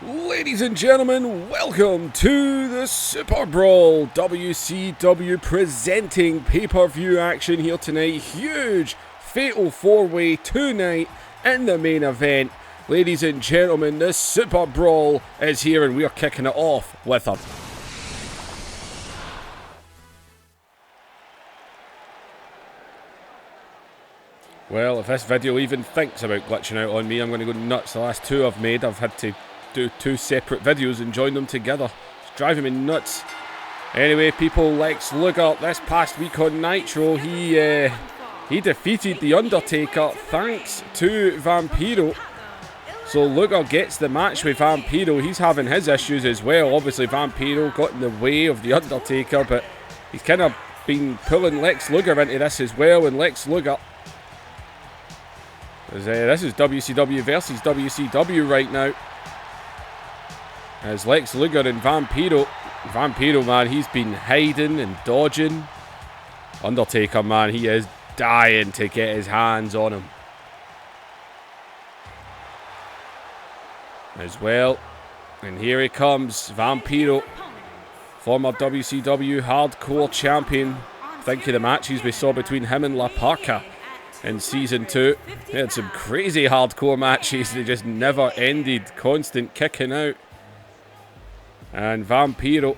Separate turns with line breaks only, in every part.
Ladies and gentlemen, welcome to the Superbrawl WCW presenting pay-per-view action here tonight. Huge fatal 4-way tonight in the main event. Ladies and gentlemen, the Superbrawl is here and we are kicking it off with a well, if this video even thinks about glitching out on me, I'm going to go nuts. The last two I've made, I've had to do two separate videos and join them together. It's driving me nuts. Anyway, people, Lex Luger this past week on Nitro, he defeated The Undertaker thanks to Vampiro. So Luger gets the match with Vampiro. He's having his issues as well. Obviously, Vampiro got in the way of The Undertaker, but he's kind of been pulling Lex Luger into this as well. And Lex Luger, this is WCW versus WCW right now. As Lex Luger and Vampiro, man, he's been hiding and dodging. Undertaker, man, he is dying to get his hands on him. As well. And here he comes, Vampiro, former WCW Hardcore Champion. Think of the matches we saw between him and La Parka in Season 2. They had some crazy hardcore matches. They just never ended. Constant kicking out. And Vampiro.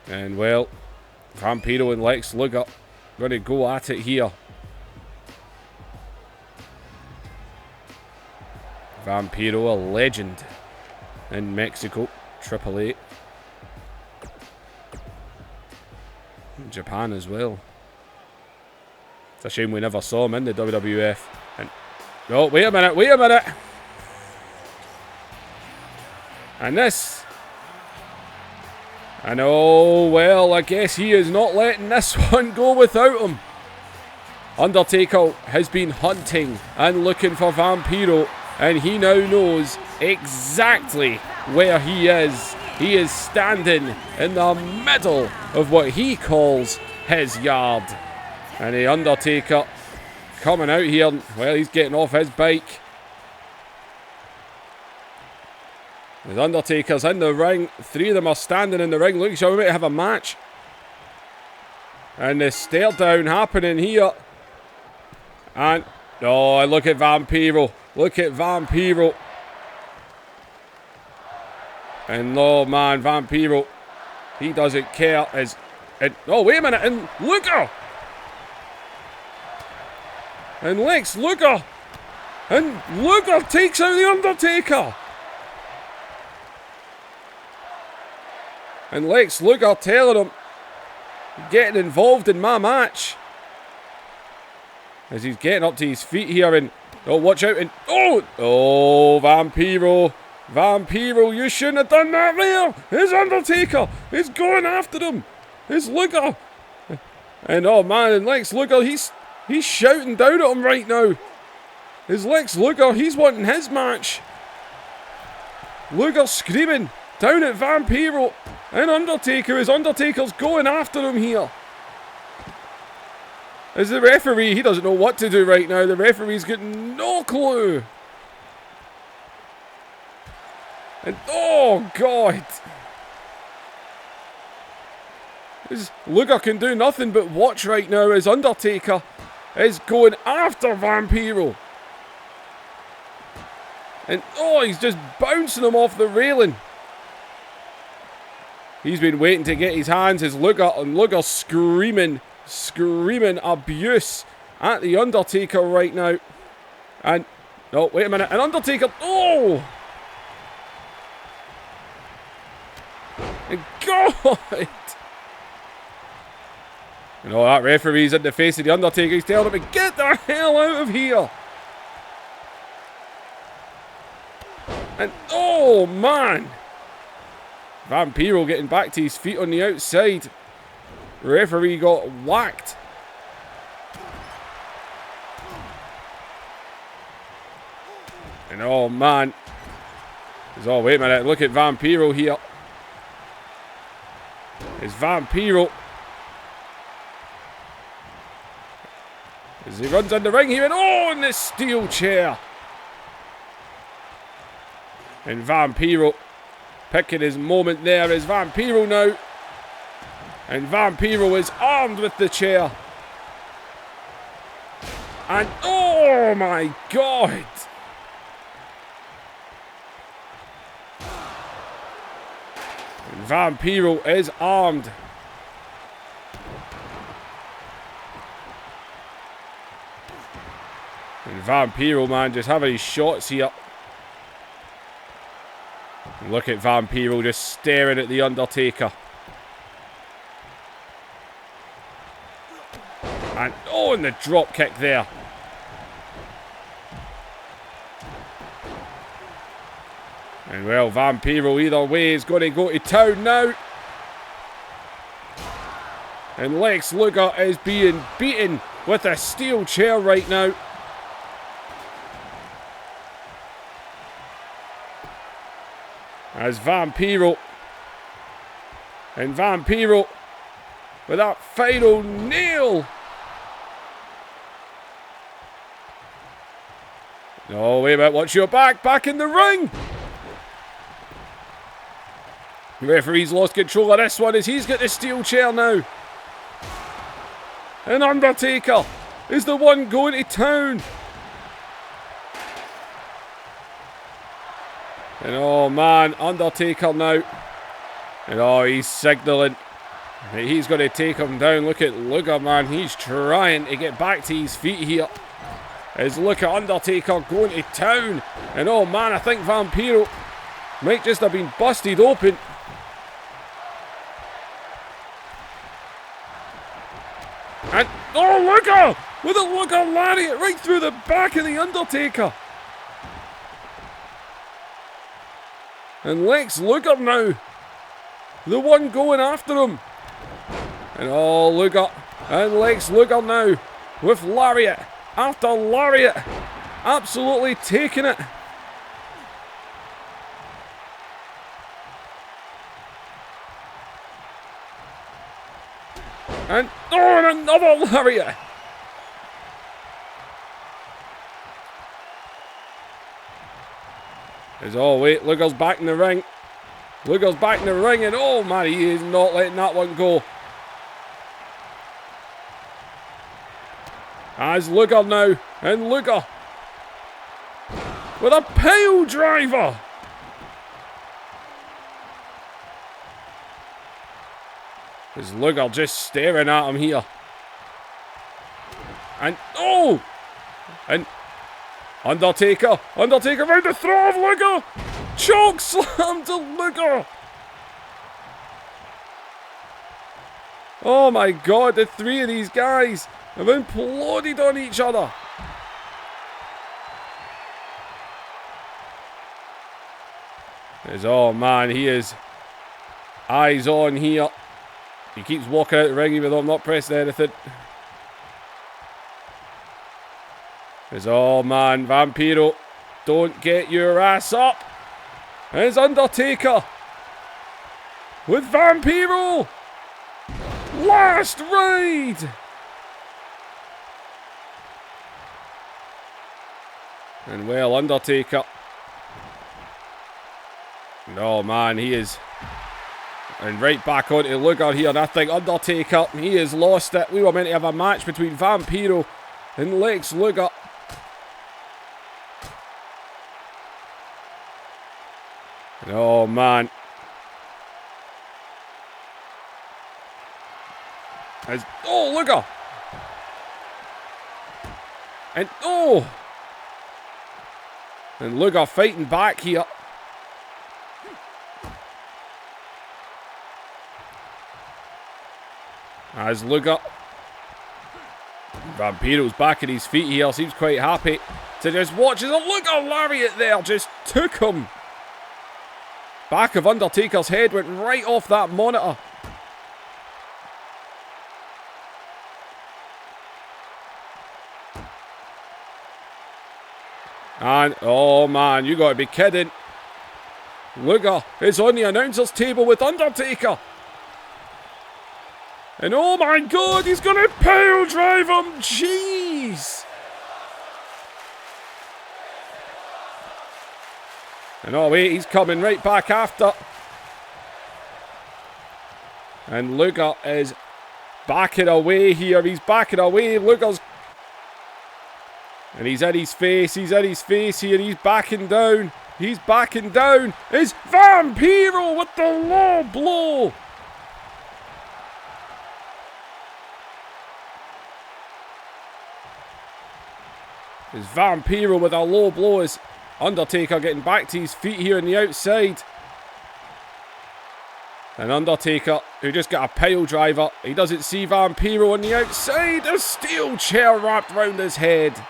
And well, Vampiro and Lex Luger going to go at it here. Vampiro, a legend in Mexico, AAA. Japan as well. It's a shame we never saw him in the WWF. And oh, wait a minute. And this. And oh, well, I guess he is not letting this one go without him. Undertaker has been hunting and looking for Vampiro, and he now knows exactly where he is. He is standing in the middle of what he calls his yard. And the Undertaker coming out here. Well, he's getting off his bike. The Undertaker's in the ring. Three of them are standing in the ring. Look, shall we have a match? And the stare down happening here. And, oh, look at Vampiro. Look at Vampiro. And, oh, man, Vampiro. He doesn't care. Oh, wait a minute. And Luger. And Lex Luger. And Luger takes out the Undertaker. And Lex Luger telling him, getting involved in my match. As he's getting up to his feet here and, oh, watch out. And, oh, Vampiro. Vampiro, you shouldn't have done that there. It's Undertaker. He's going after him. It's Luger. And, oh, man, and Lex Luger, he's shouting down at him right now. It's Lex Luger. He's wanting his match. Luger screaming down at Vampiro and Undertaker as Undertaker's going after him here. As the referee, he doesn't know what to do right now. The referee's got no clue. And oh God. As Luger can do nothing but watch right now as Undertaker is going after Vampiro. And oh, he's just bouncing him off the railing. He's been waiting to get his hands as Luger screaming abuse at the Undertaker right now. And no, wait a minute, and Undertaker, oh! And God! You know, that referee's in the face of the Undertaker. He's telling him to get the hell out of here. And oh man! Vampiro getting back to his feet on the outside. Referee got whacked. And oh man. Oh, wait a minute. Look at Vampiro here. It's Vampiro. As he runs in the ring, he went, oh, in the steel chair. And Vampiro picking his moment there is Vampiro now. And Vampiro is armed with the chair. And oh my god! And Vampiro is armed. And Vampiro, man, just having his shots here. And look at Vampiro just staring at the Undertaker. And oh, and the drop kick there. And well, Vampiro either way is going to go to town now. And Lex Luger is being beaten with a steel chair right now. As Vampiro. And Vampiro with that final nail. No, wait a minute, watch your back. Back in the ring. The referee's lost control of this one as he's got the steel chair now. And Undertaker is the one going to town. And oh man, Undertaker now. And oh, he's signalling. He's going to take him down. Look at Luger, man. He's trying to get back to his feet here. As look at Undertaker going to town. And oh man, I think Vampiro might just have been busted open. And oh, Luger! With a Luger lariat right through the back of the Undertaker. And Lex Luger now. The one going after him. And oh, Luger. And Lex Luger now. With lariat after lariat. Absolutely taking it. And oh, and another lariat. As oh wait, Luger's back in the ring. Luger's back in the ring, and oh man, he is not letting that one go. As Luger now, and Luger with a pile driver. As Luger just staring at him here. And oh! And Undertaker round the throat of Luger. Choke slam to Luger. Oh my god, the three of these guys have imploded on each other. As oh man, he is eyes on here. He keeps walking out the ring even though I'm not pressing anything. As oh man, Vampiro, don't get your ass up. And it's Undertaker with Vampiro. Last ride. And well, Undertaker. No man, he is. And right back onto Luger here. And I think Undertaker, he has lost it. We were meant to have a match between Vampiro and Lex Luger. And oh man. As, oh, Luger. And oh. And Luger fighting back here. As Luger. Vampiro's back at his feet here. Seems quite happy to just watch as a Luger lariat there just took him. Back of Undertaker's head went right off that monitor. And, oh man, you gotta be kidding. Luger is on the announcer's table with Undertaker. And oh my god, he's gonna pile drive him! Jeez! And oh wait, he's coming right back after. And LUGER is backing away here. He's backing away. LUGER's... And he's in his face. He's in his face here. He's backing down. He's backing down. It's Vampiro with the low blow. It's Vampiro with a low blow. Is Undertaker getting back to his feet here on the outside. And Undertaker, who just got a pile driver. He doesn't see Vampiro on the outside. A steel chair wrapped round his head.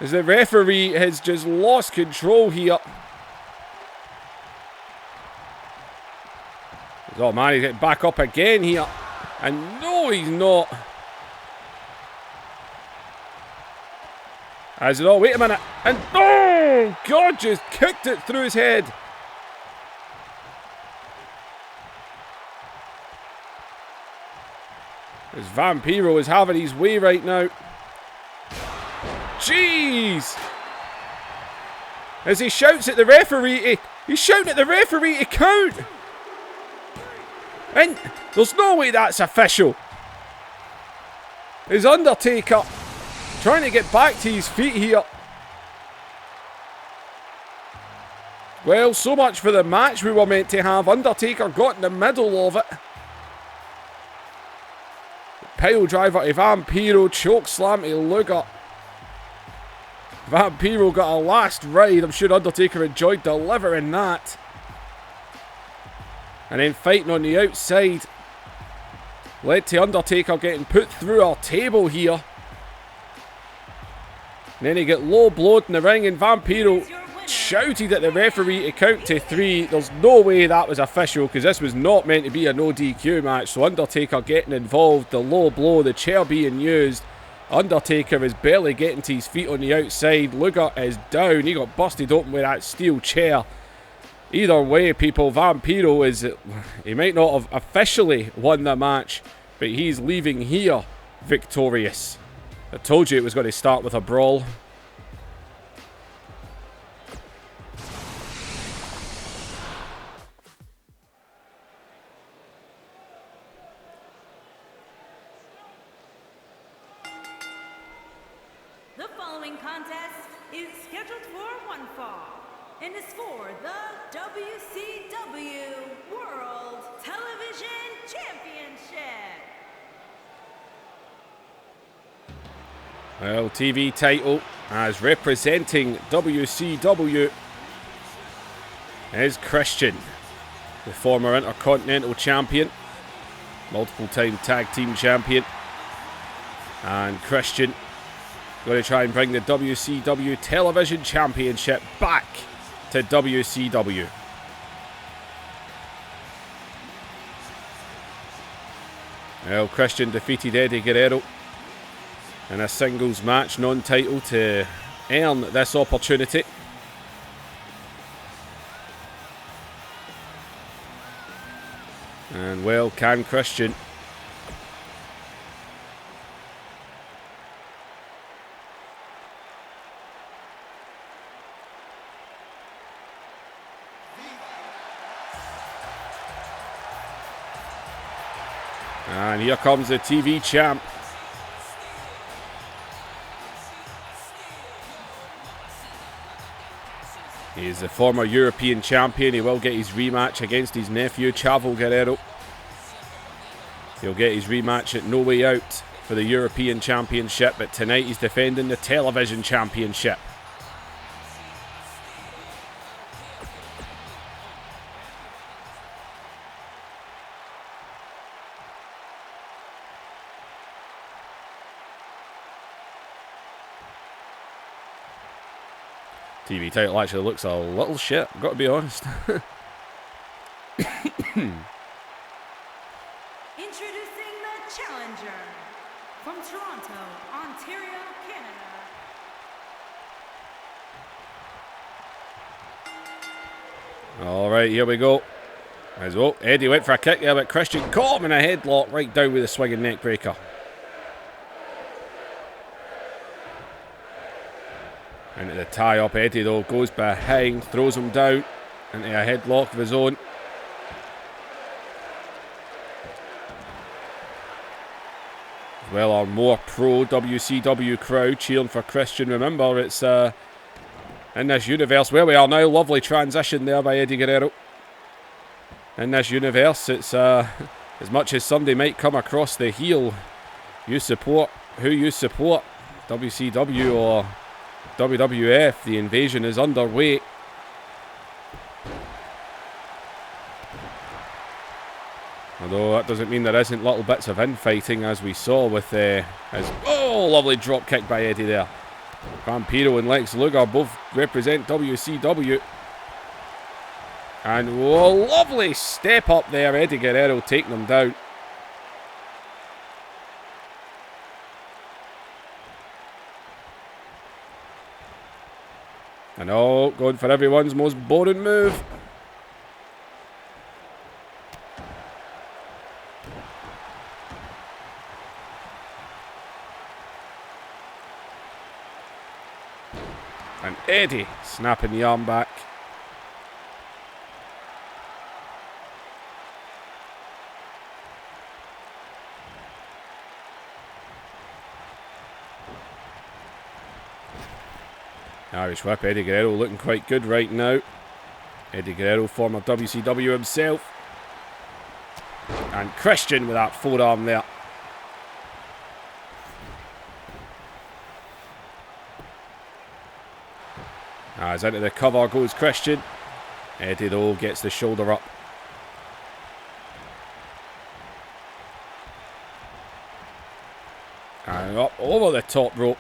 As the referee has just lost control here. Oh man, he's getting back up again here. And no, he's not. As it all, wait a minute. And oh, God, just kicked it through his head. As Vampiro is having his way right now. Jeez! As he shouts at the referee, he's shouting at the referee to count. And there's no way that's official. Is Undertaker trying to get back to his feet here. Well, so much for the match we were meant to have. Undertaker got in the middle of it. Pile driver to Vampiro, choke slam to LUGER. Vampiro got a last ride. I'm sure Undertaker enjoyed delivering that. And then fighting on the outside led to Undertaker getting put through our table here. And then he got low blowed in the ring, and Vampiro shouted at the referee to count to 3. There's no way that was official, because this was not meant to be a no DQ match. So Undertaker getting involved, the low blow, the chair being used. Undertaker is barely getting to his feet on the outside. LUGER is down. He got busted open with that steel chair. Either way, people, Vampiro is... He might not have officially won the match, but he's leaving here victorious. I told you it was going to start with a brawl.
The following contest is scheduled for one fall and is for the WCW World Television Championship.
Well, TV title as representing WCW is Christian, the former Intercontinental Champion, multiple-time Tag Team Champion, and Christian going to try and bring the WCW Television Championship back to WCW. Well, Christian defeated Eddie Guerrero in a singles match, non-title, to earn this opportunity. And well, can Christian and here comes the TV champ. He's the former European champion. He will get his rematch against his nephew, Chavo Guerrero. He'll get his rematch at No Way Out for the European Championship, but tonight he's defending the Television Championship. TV title actually looks a little shit, I've got to be honest.
Introducing the challenger from Toronto, Ontario, Canada.
Alright, here we go. As well, Eddie went for a kick there, but Christian caught him in a headlock right down with a swinging neck breaker. Into the tie-up. Eddie, though, goes behind, throws him down into a headlock of his own. As well, our more pro WCW crowd cheering for Christian. Remember, it's in this universe where we are now. Lovely transition there by Eddie Guerrero. In this universe, it's as much as somebody might come across the heel, you support who you support, WCW or WWF. The invasion is underway. Although that doesn't mean there isn't little bits of infighting, as we saw with lovely drop kick by Eddie there. Vampiro and Lex Luger both represent WCW. And lovely step up there, Eddie Guerrero taking them down. And going for everyone's most boring move. And Eddie snapping the arm back. Irish whip. Eddie Guerrero looking quite good right now. Eddie Guerrero, former WCW himself. And Christian with that forearm there. As into the cover goes Christian. Eddie, though, gets the shoulder up. And up over the top rope.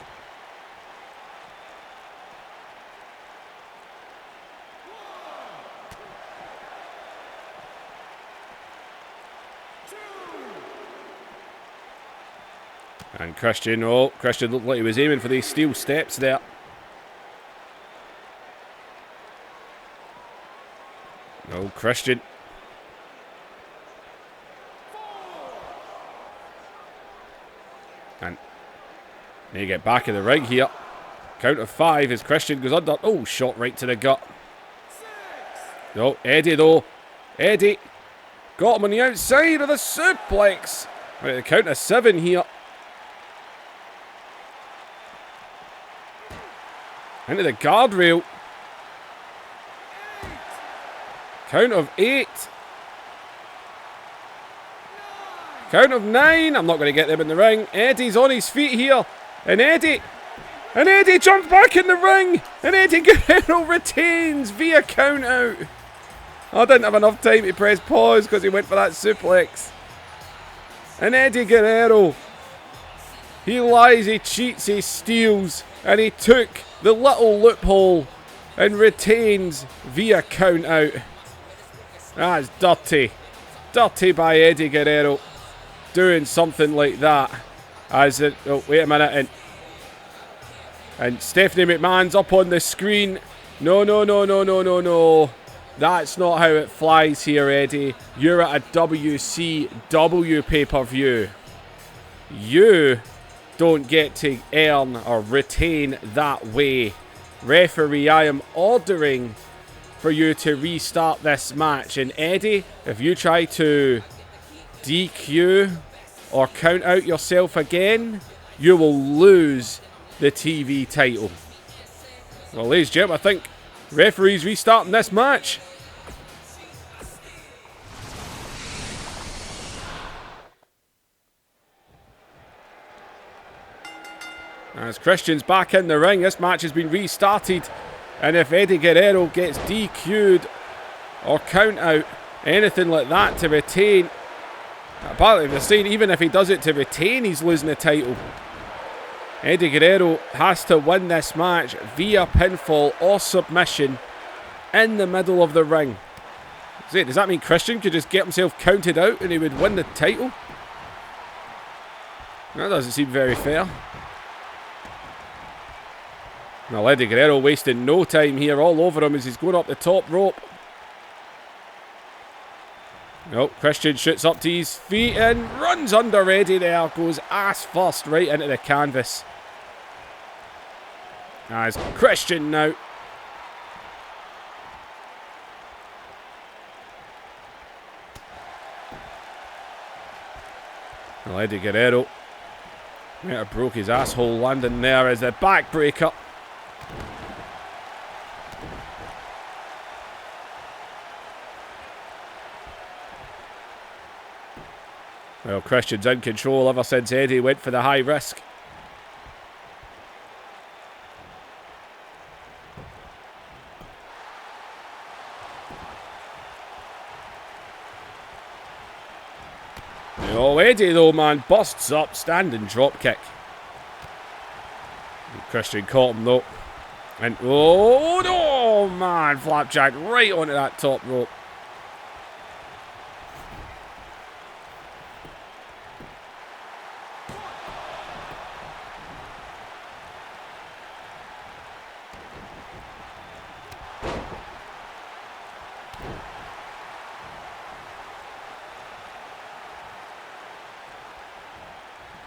And Christian looked like he was aiming for these steel steps there. No, Christian. And they get back in the ring here. Count of 5 as Christian goes under. Oh, shot right to the gut. No, Eddie though. Eddie got him on the outside of the suplex. Right, the count of 7 here. Into the guardrail. Count of 8. Count of 9. I'm not going to get them in the ring. Eddie's on his feet here. And Eddie jumps back in the ring. And Eddie Guerrero retains via count out. I didn't have enough time to press pause because he went for that suplex. And Eddie Guerrero, he lies, he cheats, he steals. And he took the little loophole and retains via count out. That's dirty. Dirty by Eddie Guerrero. Doing something like that. Oh, wait a minute. And Stephanie McMahon's up on the screen. No. That's not how it flies here, Eddie. You're at a WCW pay-per-view. You don't get to earn or retain that way. Referee, I am ordering for you to restart this match. And Eddie, if you try to DQ or count out yourself again, you will lose the TV title. Well, ladies and gentlemen, I think referee's restarting this match. As Christian's back in the ring, this match has been restarted. And if Eddie Guerrero gets DQ'd or count out, anything like that to retain, apparently they're saying even if he does it to retain, he's losing the title. Eddie Guerrero has to win this match via pinfall or submission in the middle of the ring. Does that mean Christian could just get himself counted out and he would win the title? That doesn't seem very fair. Now Eddie Guerrero wasting no time here, all over him as he's going up the top rope. No, Christian shoots up to his feet and runs under Eddie there. Goes ass first right into the canvas. It's Christian now. Well, Eddie Guerrero might have broke his asshole landing there as the backbreaker. Well, Christian's in control ever since Eddie went for the high risk. Oh, Eddie though, man, busts up, standing drop kick. And Christian caught him though. And oh no, man, flapjack right onto that top rope.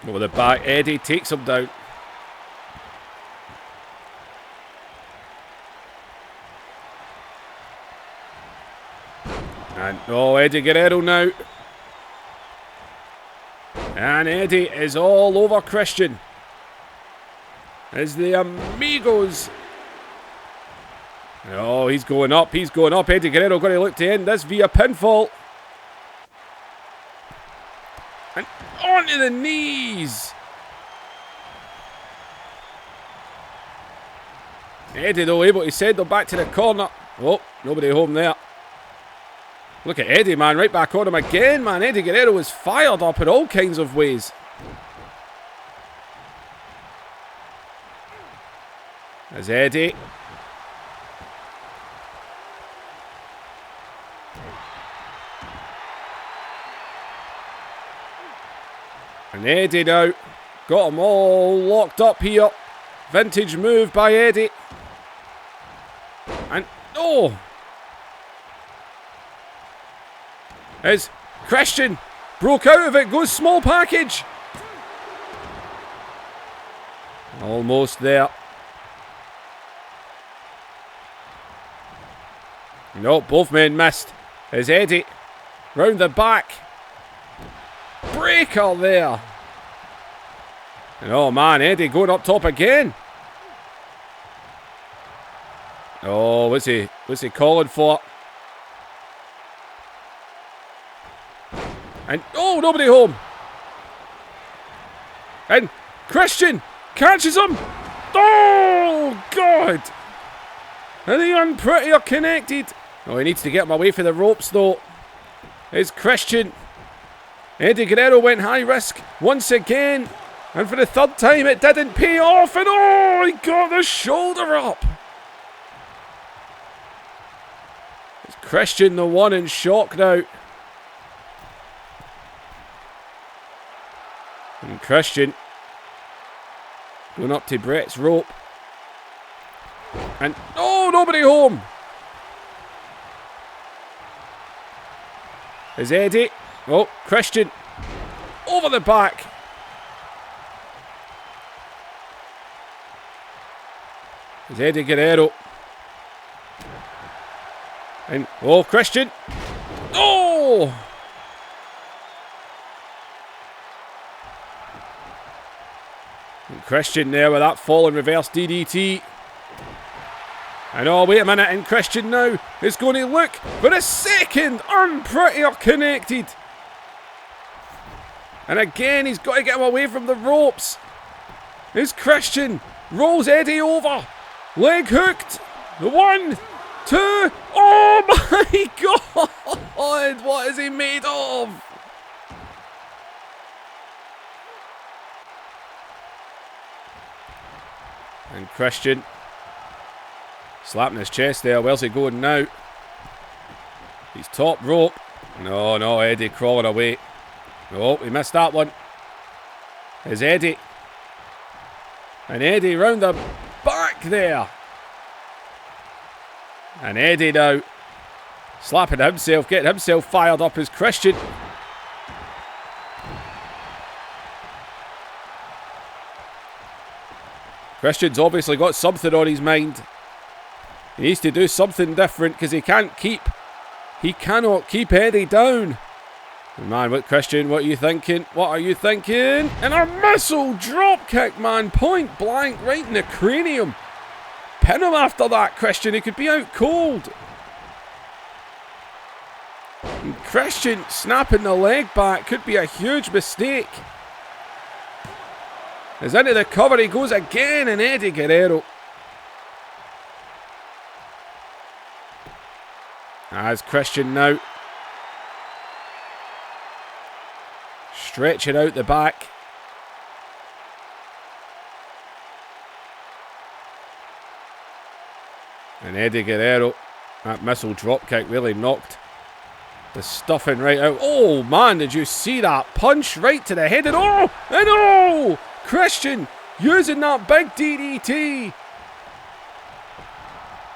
Over the back, Eddie takes him down. And oh, Eddie Guerrero now. And Eddie is all over Christian. As the amigos. Oh, he's going up, he's going up. Eddie Guerrero going to look to end this via pinfall. And onto the knees. Eddie though able to send them back to the corner. Oh, nobody home there. Look at Eddie, man, right back on him again, man. Eddie Guerrero is fired up in all kinds of ways. There's Eddie. And Eddie now got them all locked up here. Vintage move by Eddie. And oh! As Christian broke out of it, goes small package. Almost there. No, both men missed. As Eddie round the back. Breaker there. And oh man, Eddie going up top again. Oh, what's he calling for? And oh, nobody home. And Christian catches him. Oh God. And the Unpretty are connected. Oh, he needs to get him away from the ropes though. It's Christian. Eddie Guerrero went high risk once again. And for the third time it didn't pay off. And oh, he got the shoulder up. It's Christian the one in shock now. And Christian going up to Brett's rope. And oh, nobody home. Is Eddie. Oh, Christian over the back. Is Eddie Guerrero. And oh, Christian. Oh! And Christian there with that falling reverse DDT. And oh, wait a minute, and Christian now is going to look for a second. Unpretty are connected. And again, he's got to get him away from the ropes. It's Christian. Rolls Eddie over. Leg hooked. 1, 2. Oh my God. What is he made of? And Christian slapping his chest there. Where's he going now? He's top rope. No, Eddie crawling away. Oh, he missed that one. There's Eddie. And Eddie round the back there. And Eddie now slapping himself, getting himself fired up as Christian. Christian's obviously got something on his mind. He needs to do something different because he cannot keep Eddie down. Man, Christian, what are you thinking? What are you thinking? And a missile drop kick, man. Point blank, right in the cranium. Pin him after that, Christian. He could be out cold. And Christian snapping the leg back could be a huge mistake. As into the cover he goes again, and Eddie Guerrero. As Christian now stretching out the back. And Eddie Guerrero, that missile drop kick really knocked the stuffing right out. Oh man, did you see that punch right to the head? And oh, Christian using that big DDT.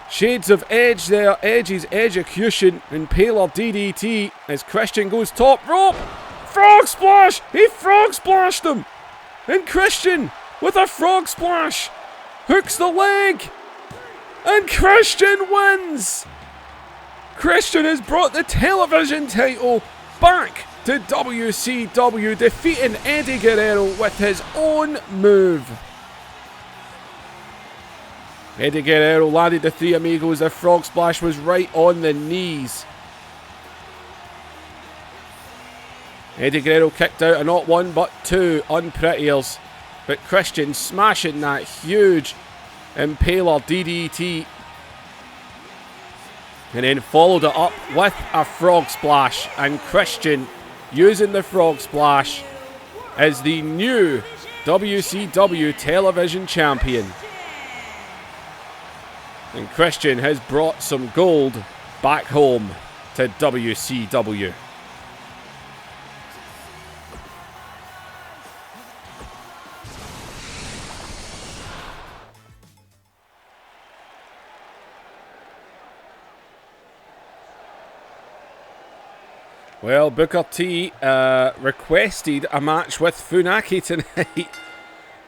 Shades of Edge there, Edge's execution, Impaler DDT as Christian goes top rope. Frog splash! He frog splashed him! And Christian with a frog splash hooks the leg. And Christian wins! Christian has brought the television title back to WCW, defeating Eddie Guerrero with his own move. Eddie Guerrero landed the Three Amigos. The frog splash was right on the knees. Eddie Guerrero kicked out of not one but two unprettiers. But Christian smashing that huge Impaler DDT. And then followed it up with a frog splash. And Christian using the frog splash as the new WCW television champion. And Christian has brought some gold back home to WCW. Well, Booker T requested a match with Funaki tonight,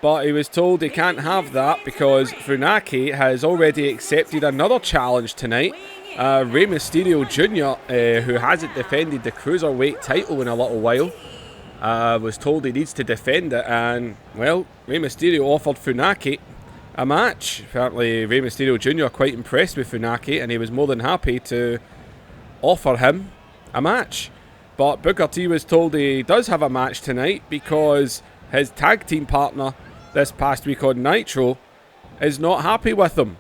but he was told he can't have that because Funaki has already accepted another challenge tonight. Rey Mysterio Jr., who hasn't defended the Cruiserweight title in a little while, was told he needs to defend it, and, well, Rey Mysterio offered Funaki a match. Apparently, Rey Mysterio Jr. quite impressed with Funaki, and he was more than happy to offer him a match. But Booker T was told he does have a match tonight because his tag team partner this past week on Nitro is not happy with him.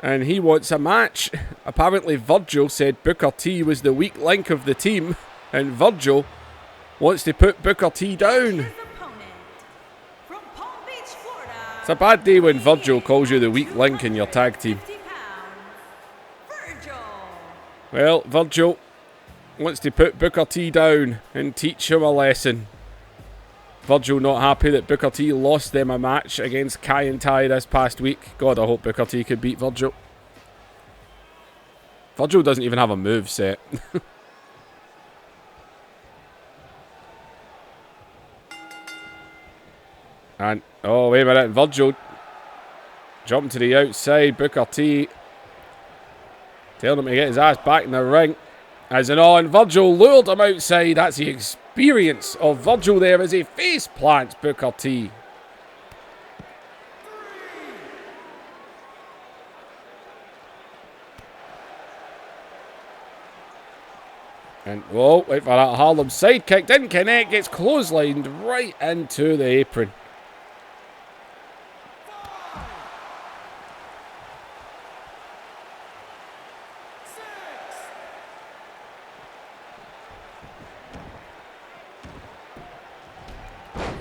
And he wants a match. Apparently Virgil said Booker T was the weak link of the team, and Virgil wants to put Booker T down. It's a bad day when Virgil calls you the weak link in your tag team. Well, Virgil wants to put Booker T down and teach him a lesson. Virgil not happy that Booker T lost them a match against Kai and Tai this past week. God, I hope Booker T could beat Virgil. Virgil doesn't even have a move set. And, oh, wait a minute. Virgil jumping to the outside. Booker T telling him to get his ass back in the ring. As an on, Virgil lured him outside. That's the experience of Virgil there as he face plants Booker T. And, whoa, wait for that Harlem sidekick. Didn't connect. Gets clotheslined right into the apron.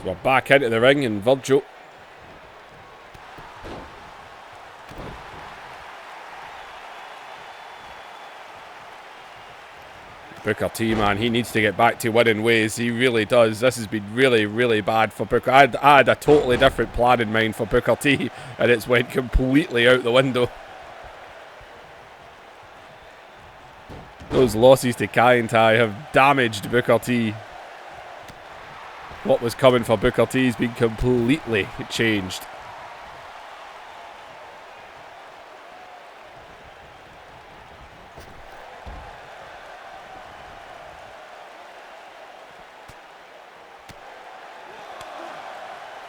We're back into the ring, and Virgil Booker T, man, he needs to get back to winning ways. He really does. This has been really, really bad for Booker. I had a totally different plan in mind for Booker T, and it's went completely out the window. Those losses to Kai and Tai have damaged Booker T. what was coming for Booker T has been completely changed.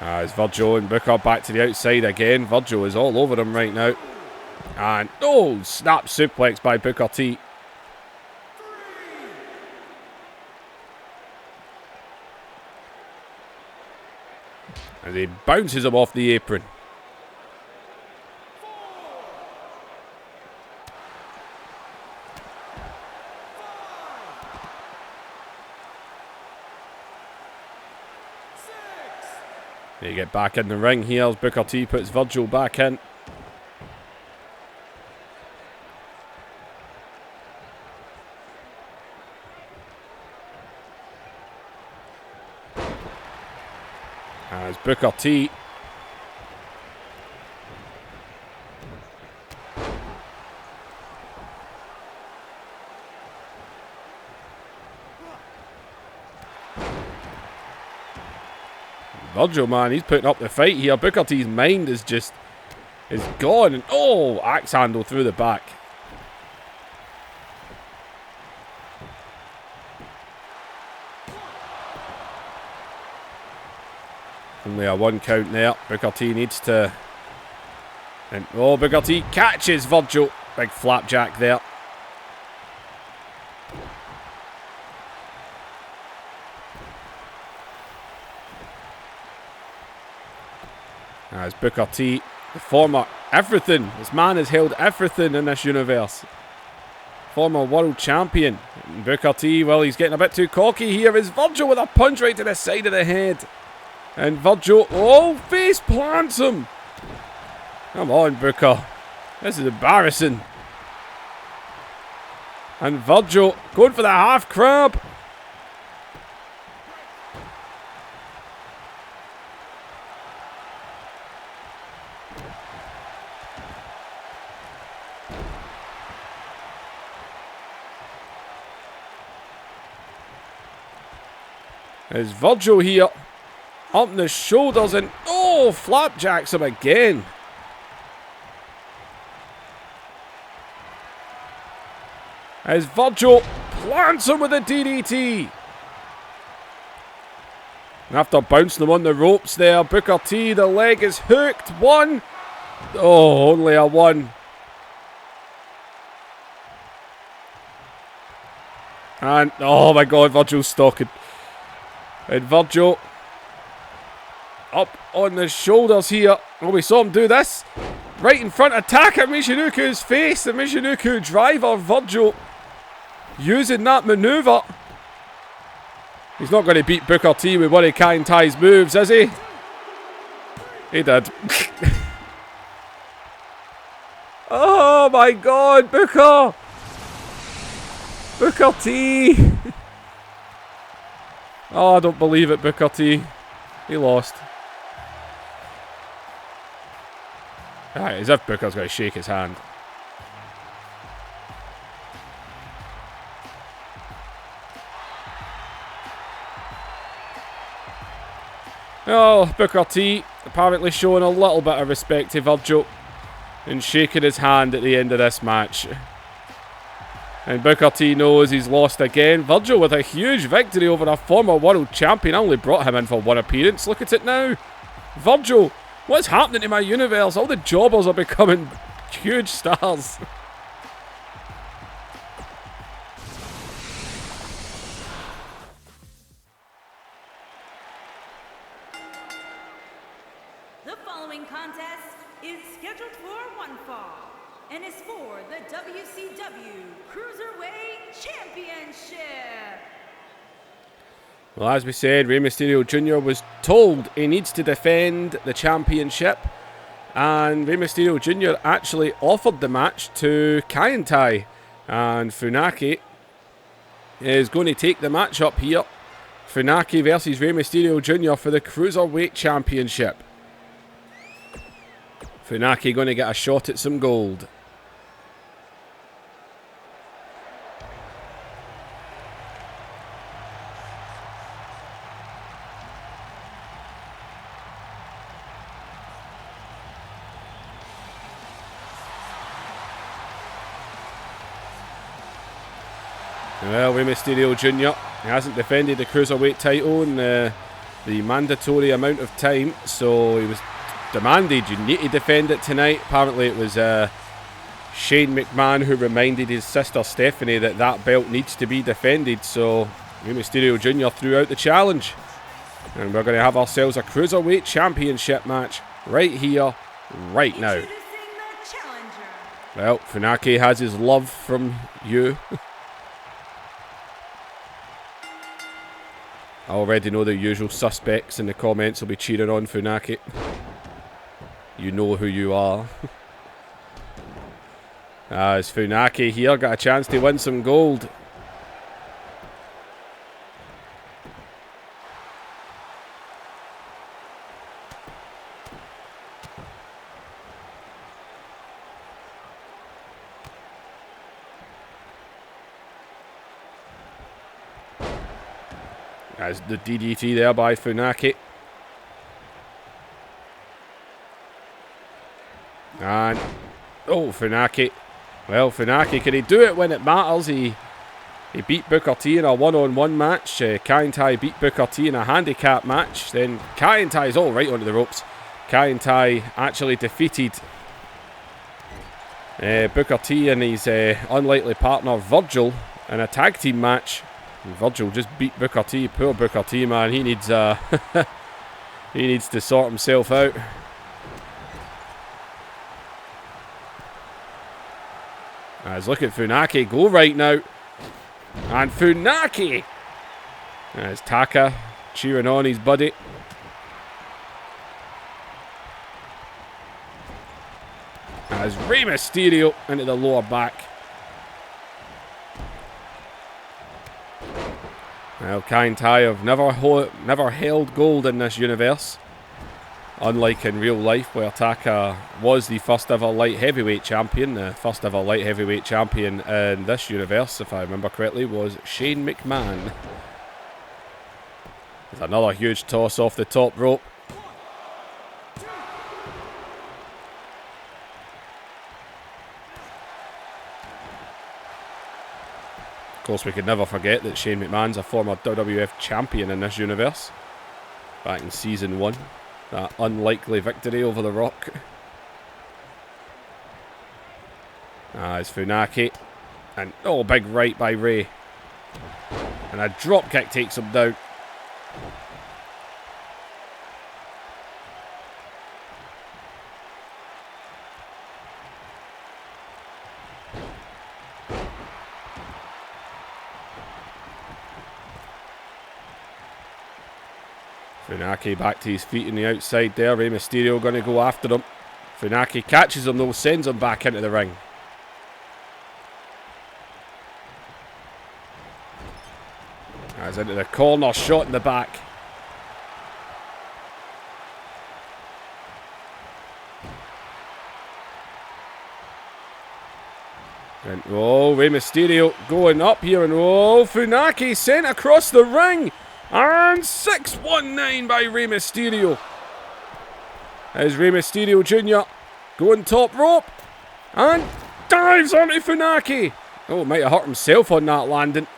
As Virgil and Booker back to the outside again. Virgil is all over him right now. And, oh, snap suplex by Booker T. And he bounces him off the apron. They get back in the ring here as Booker T puts Virgil back in. As Booker T Virgil, man, he's putting up the fight here. Booker T's mind is gone. And oh, axe handle through the back. Only a 1 count there. Booker T needs to... And oh, Booker T catches Virgil. Big flapjack there. As Booker T, the former everything. This man has held everything in this universe. Former world champion. And Booker T, well, he's getting a bit too cocky here. Is Virgil with a punch right to the side of the head. And Virgil, oh, face plants him. Come on, Booker. This is embarrassing. And Virgil going for the half crab. There's Virgil here. Up in the shoulders and oh, flapjacks him again. As Virgil plants him with a DDT. And after bouncing him on the ropes there, Booker T, the leg is hooked. 1. Oh, only a 1. And oh my god, Virgil's stalking. And Virgil up on the shoulders here. Oh, we saw him do this. Right in front, attack at Michinoku's face. The Michinoku driver, Virgil using that maneuver. He's not going to beat Booker T with one of Kai Tai's moves, is he? He did. Oh my god, Booker! Booker T! Oh, I don't believe it, Booker T. He lost. Right, as if Booker's going to shake his hand. Oh, Booker T apparently showing a little bit of respect to Virgil and shaking his hand at the end of this match. And Booker T knows he's lost again. Virgil with a huge victory over a former world champion. I only brought him in for 1 appearance. Look at it now. Virgil, what's happening to my universe? All the jobbers are becoming huge stars.
The following contest is scheduled for 1 fall and is for the WCW Cruiserweight Championship.
Well, as we said, Rey Mysterio Jr. was told he needs to defend the championship. And Rey Mysterio Jr. actually offered the match to Kai Tai. And Funaki is going to take the match up here. Funaki versus Rey Mysterio Jr. for the Cruiserweight Championship. Funaki going to get a shot at some gold. Well, Rey Mysterio Jr. He hasn't defended the Cruiserweight title in the mandatory amount of time, so he was demanded, you need to defend it tonight. Apparently it was Shane McMahon who reminded his sister Stephanie that that belt needs to be defended, so Rey Mysterio Jr. threw out the challenge. And we're going to have ourselves a Cruiserweight Championship match right here, right now. Well, Funaki has his love from you. I already know the usual suspects in the comments will be cheering on Funaki. You know who you are. As Funaki here got a chance to win some gold. As the DDT there by Funaki. And, oh, Funaki. Well, Funaki, can he do it when it matters? He beat Booker T in a one-on-one match. Kai Tai beat Booker T in a handicap match. Then Kai Tai's all right onto the ropes. Kai Tai actually defeated Booker T and his unlikely partner Virgil in a tag team match. And Virgil just beat Booker T. Poor Booker T, man. He needs he needs to sort himself out. As look at Funaki go right now. And Funaki! As Taka cheering on his buddy. As Rey Mysterio into the lower back. Well, Kai and Tai have never held gold in this universe. Unlike in real life, where Taka was the first ever light heavyweight champion. The first ever light heavyweight champion in this universe, if I remember correctly, was Shane McMahon. There's another huge toss off the top rope. Of course, we could never forget that Shane McMahon's a former WWF champion in this universe. Back in Season 1. That unlikely victory over The Rock. It's Funaki. And, oh, big right by Rey. And a drop kick takes him down. Funaki back to his feet on the outside there. Rey Mysterio going to go after him. Funaki catches him though, sends him back into the ring. As into the corner, shot in the back. And oh, Rey Mysterio going up here, and oh, Funaki sent across the ring. And 619 by Rey Mysterio. As Rey Mysterio Jr. going top rope. And dives onto Funaki. Oh, might have hurt himself on that landing.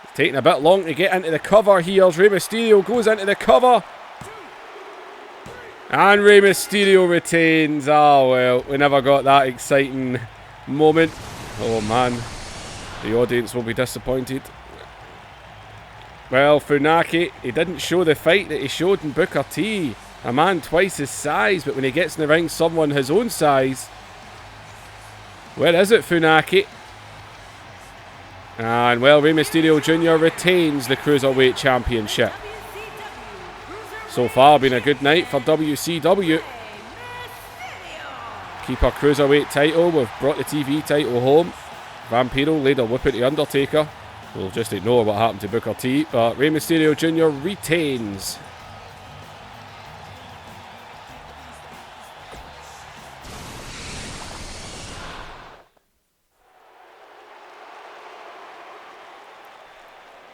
It's taking a bit long to get into the cover here. As Rey Mysterio goes into the cover. And Rey Mysterio retains. Oh, well, we never got that exciting moment. Oh, man. The audience will be disappointed. Well, Funaki, he didn't show the fight that he showed in Booker T. A man twice his size, but when he gets in the ring, someone his own size. Where is it, Funaki? And, well, Rey Mysterio Jr. retains the Cruiserweight Championship. So far, been a good night for WCW. Keep our Cruiserweight title. We've brought the TV title home. Vampiro laid a whip at The Undertaker. We'll just ignore what happened to Booker T, but Rey Mysterio Jr. retains.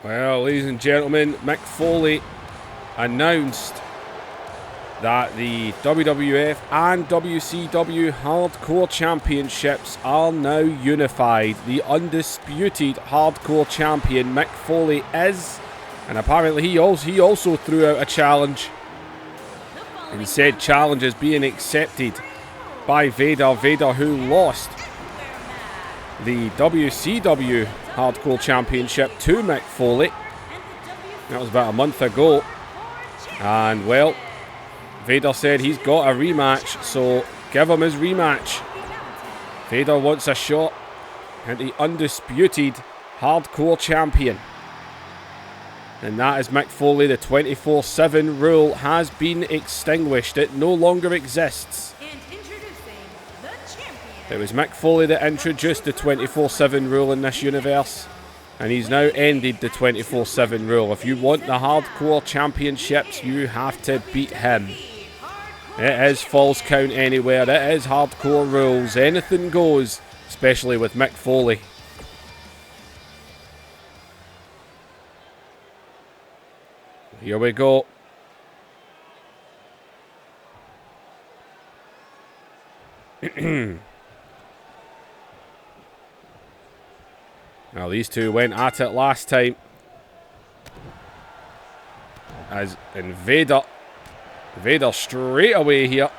Well, ladies and gentlemen, Mick Foley announced that the WWF and WCW Hardcore Championships are now unified. The undisputed Hardcore Champion Mick Foley is, and apparently he also threw out a challenge. And said challenge is being accepted by Vader. Vader, who lost the WCW Hardcore Championship to Mick Foley. That was about a month ago. And, well, Vader said he's got a rematch, so give him his rematch. Vader wants a shot at the undisputed Hardcore Champion. And that is Mick Foley. The 24/7 rule has been extinguished. It no longer exists.
And introducing the champion.
It was Mick Foley that introduced the 24/7 rule in this universe. And he's now ended the 24/7 rule. If you want the Hardcore Championships, you have to beat him. It is Falls Count Anywhere. It is hardcore rules. Anything goes, especially with Mick Foley. Here we go. Now these two went at it last time. As in Vader straight away here.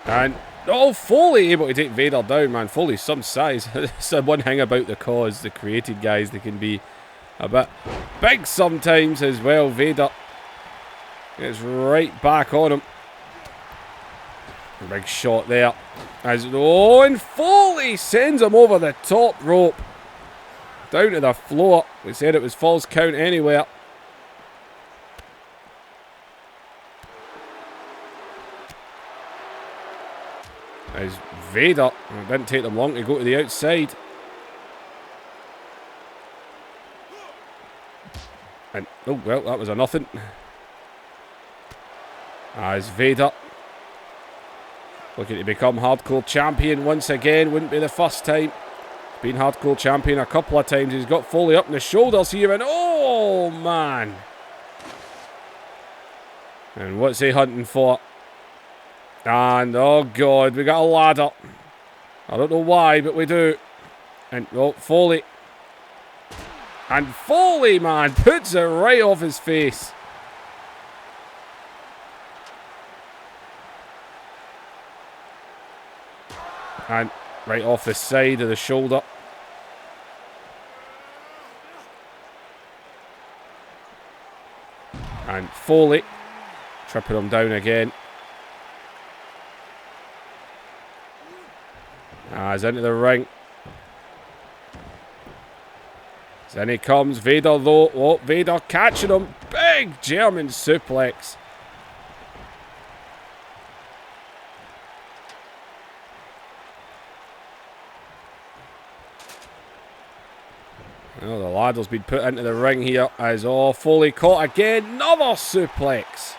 And oh, Foley able to take Vader down, man. Foley's some size. That's the one thing about the cause. The created guys, they can be a bit big sometimes as well. Vader gets right back on him. Big shot there. And Foley sends him over the top rope. Down to the floor. We said it was Falls Count Anywhere. As Vader, it didn't take them long to go to the outside. And, oh, well, that was a nothing. As Vader looking to become Hardcore Champion once again. Wouldn't be the first time. He's been Hardcore Champion a couple of times. He's got Foley up in the shoulders here. And, oh, man. And what's he hunting for? And, oh, God, we got a ladder. I don't know why, but we do. And, oh, Foley. And Foley, man, puts it right off his face. And right off the side of the shoulder. And Foley tripping him down again. He's into the ring. Then he comes. Vader though. Oh, Vader catching him. Big German suplex. Oh, the ladder's been put into the ring here as Foley caught again. Another suplex.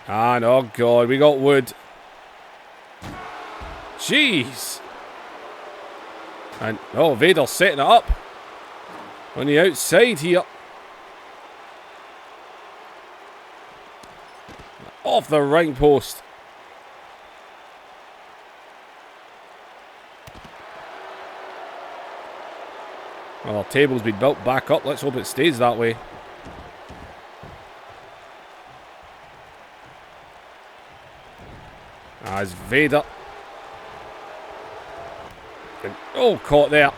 And oh God, we got wood. Jeez. And oh, Vader's setting it up on the outside here. Off the ring post. Well, our table's been built back up. Let's hope it stays that way. As Vader. And, oh, caught there.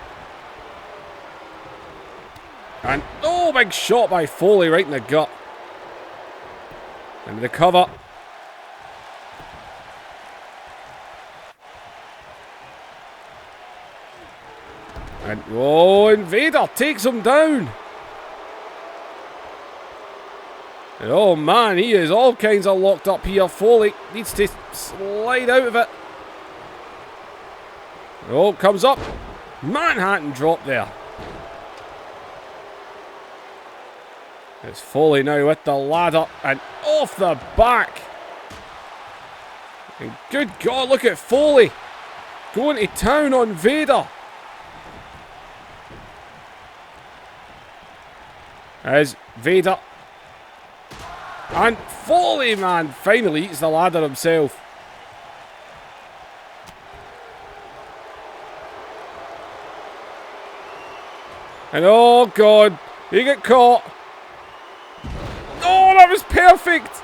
And, oh, big shot by Foley right in the gut. And the cover. And, oh, and Vader takes him down. And, oh, man, he is all kinds of locked up here. Foley needs to slide out of it. Oh, comes up. Manhattan drop there. It's Foley now with the ladder and off the back. And good God, look at Foley going to town on Vader. As Vader. And Foley, man, finally eats the ladder himself. And oh god, he got caught. Oh, that was perfect.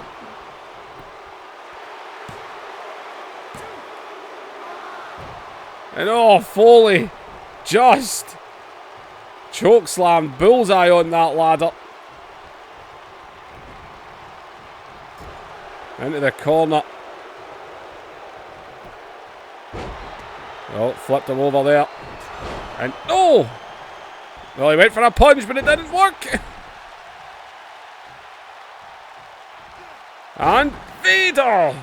And oh, Foley just chokeslam bullseye on that ladder. Into the corner. Oh, flipped him over there. And oh! Well, he went for a punch, but it didn't work. And Vader!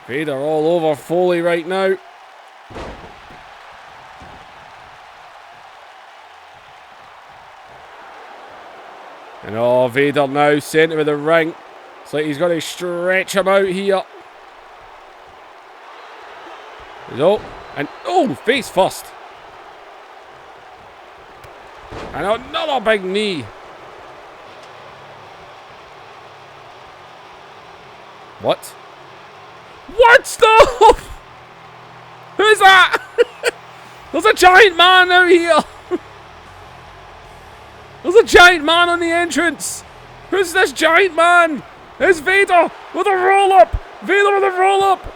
Vader all over Foley right now. And oh, Vader now centre of the ring. It's like he's going to stretch him out here. Oh, and oh, face first. And another big knee. What? What? Stop! Who's that? There's a giant man out here. There's a giant man on the entrance. Who's this giant man? It's Vader with a roll-up. Vader with a roll-up.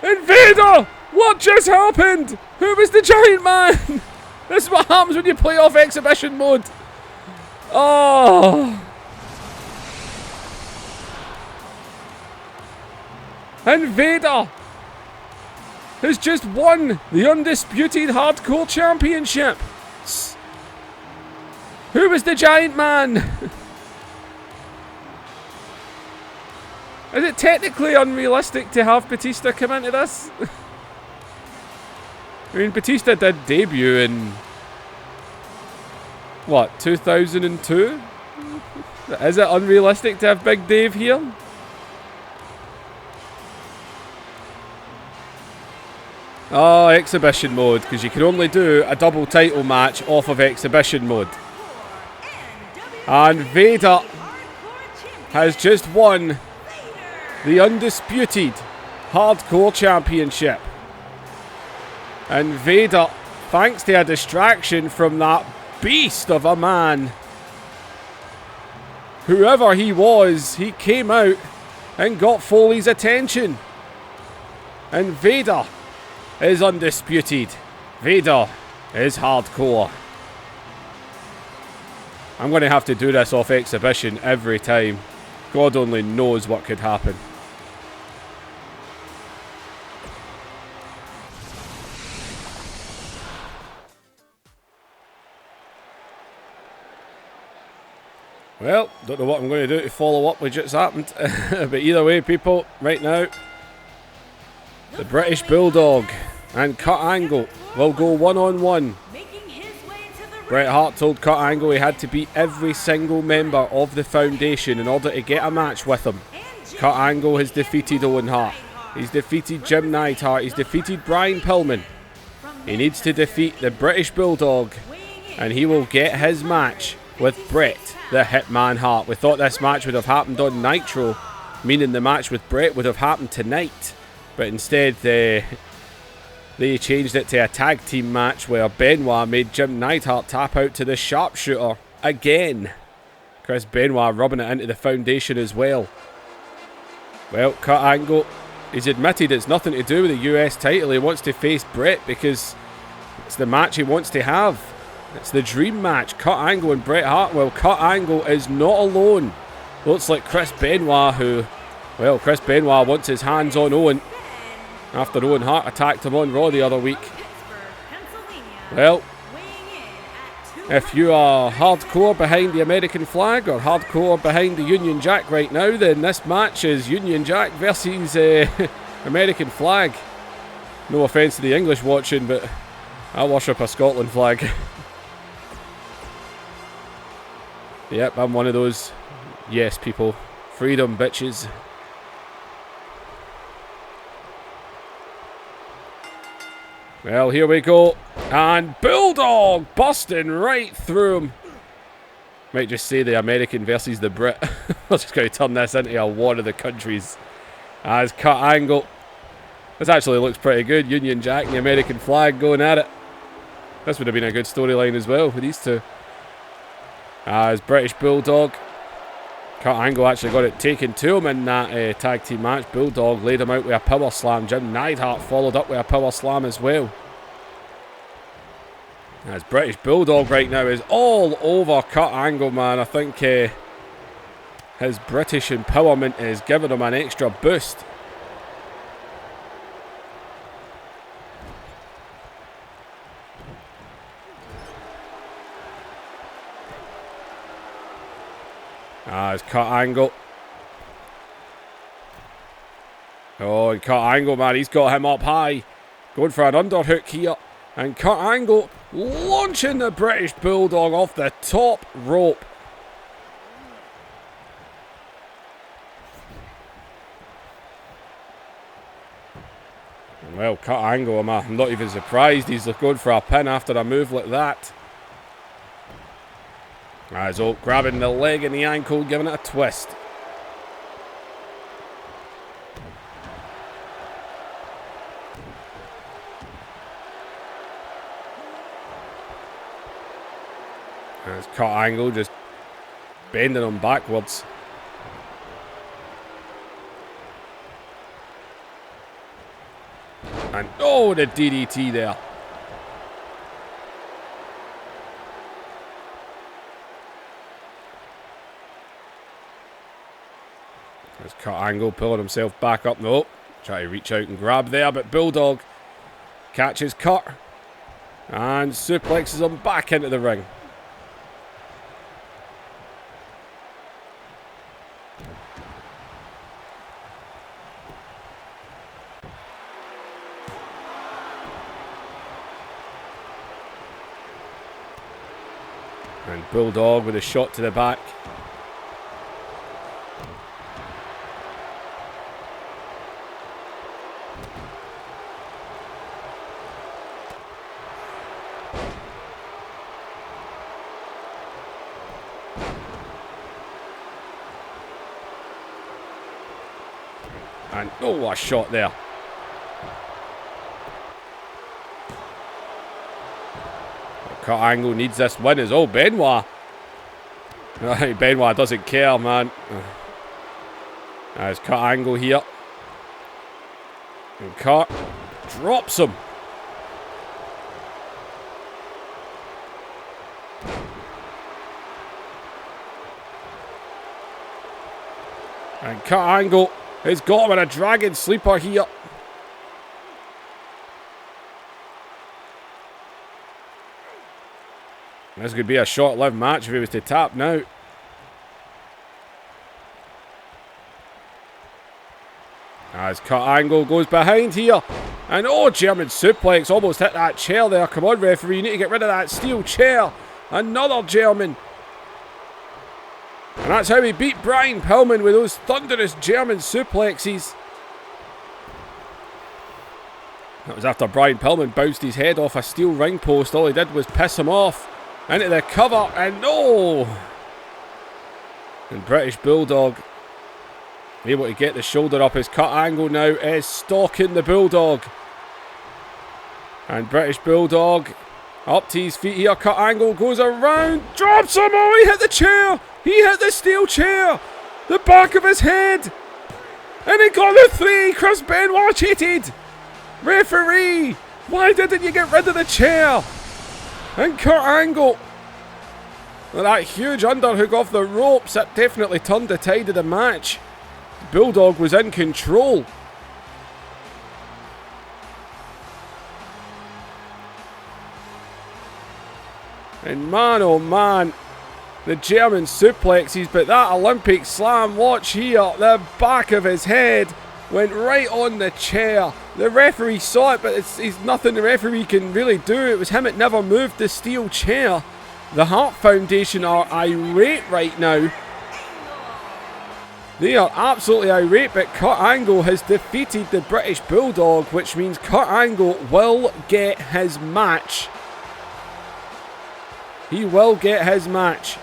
And Vader! What just happened? Who was the giant man? This is what happens when you play off exhibition mode. Oh. And Vader has just won the undisputed hardcore championship. Who was the giant man? Is it technically unrealistic to have Batista come into this? I mean, Batista did debut in, what, 2002? Is it unrealistic to have Big Dave here? Oh, exhibition mode, because you can only do a double title match off of exhibition mode. And Vader has just won the undisputed hardcore championship. And Vader, thanks to a distraction from that beast of a man, whoever he was, he came out and got Foley's attention. And Vader is undisputed. Vader is hardcore. I'm going to have to do this off exhibition every time. God only knows what could happen. Well, don't know what I'm going to do to follow up what just happened. But either way, people, right now, the British Bulldog and Kurt Angle will go one-on-one. Bret Hart told Kurt Angle he had to beat every single member of the Foundation in order to get a match with him. Kurt Angle has defeated Owen Hart. He's defeated Jim Neidhart. He's defeated Brian Pillman. He needs to defeat the British Bulldog, and he will get his match with Bret the Hitman Hart. We thought this match would have happened on Nitro, meaning the match with Bret would have happened tonight. But instead, they changed it to a tag team match where Benoit made Jim Neidhart tap out to the sharpshooter again. Chris Benoit rubbing it into the Foundation as well. Well, Kurt Angle, he's admitted it's nothing to do with the US title. He wants to face Bret because it's the match he wants to have. It's the dream match, Kurt Angle and Bret Hart. Well, Kurt Angle is not alone. Looks like Chris Benoit Chris Benoit wants his hands on Owen after Owen Hart attacked him on Raw the other week. Well, if you are hardcore behind the American flag or hardcore behind the Union Jack right now, then this match is Union Jack versus American flag. No offence to the English watching, but I worship a Scotland flag. Yep, I'm one of those yes people. Freedom, bitches. Well, here we go. And Bulldog busting right through him. Might just say the American versus the Brit. I'm just going to turn this into a war of the countries. As cut angle. This actually looks pretty good. Union Jack and the American flag going at it. This would have been a good storyline as well for these two. As British Bulldog. Cut angle actually got it taken to him in that tag team match. Bulldog laid him out with a power slam. Jim Neidhart followed up with a power slam as well. As British Bulldog right now is all over Cut Angle, man. I think his British empowerment is giving him an extra boost. As Cut Angle. Oh, and Cut Angle, man, he's got him up high. Going for an underhook here. And Cut Angle launching the British Bulldog off the top rope. Well, Cut Angle, I'm not even surprised he's going for a pin after a move like that. As Oak grabbing the leg and the ankle, giving it a twist. As Cut Angle just bending him backwards. And oh, the DDT there. As Cut Angle pulling himself back up. Nope. Try to reach out and grab there, but Bulldog catches Cut and suplexes him back into the ring. And Bulldog with a shot to the back. And oh, a shot there. Cut Angle needs this win as oh, Benoit. Benoit doesn't care, man. There's Cut Angle here. And Cut drops him. And Cut Angle has got him in a dragon sleeper here. This could be a short-lived match if he was to tap now. As Cut Angle goes behind here. And oh, German suplex almost hit that chair there. Come on, referee, you need to get rid of that steel chair. Another German. And that's how he beat Brian Pillman with those thunderous German suplexes. That was after Brian Pillman bounced his head off a steel ring post. All he did was piss him off. Into the cover, and no! And British Bulldog able to get the shoulder up. His Cut Angle now is stalking the Bulldog. And British Bulldog up to his feet here. Cut Angle goes around, drops him. Oh, he hit the chair. He hit the steel chair. The back of his head. And he got the 3. Chris Benoit cheated. Referee, why didn't you get rid of the chair? And Cut Angle. Well, that huge underhook off the ropes, that definitely turned the tide of the match. Bulldog was in control. And man, oh man, the German suplexes, but that Olympic slam, watch here, the back of his head went right on the chair. The referee saw it, but it's nothing the referee can really do. It was him that never moved the steel chair. The Hart Foundation are irate right now. They are absolutely irate, but Kurt Angle has defeated the British Bulldog, which means Kurt Angle will get his match. He will get his match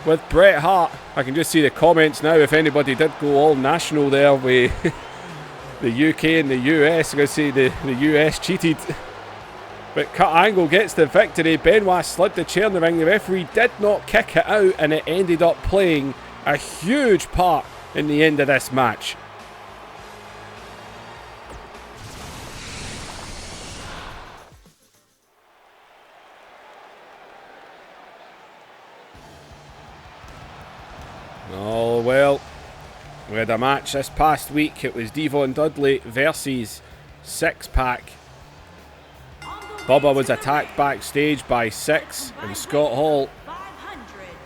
with Bret Hart. I can just see the comments now if anybody did go all national there with the UK and the US. I'm going to say the US cheated. But Kurt Angle gets the victory. Benoit slid the chair in the ring. The referee did not kick it out, and it ended up playing a huge part in the end of this match. Oh well, we had a match this past week. It was Devon Dudley versus Six Pack. Bubba was attacked backstage by Six and Scott Hall,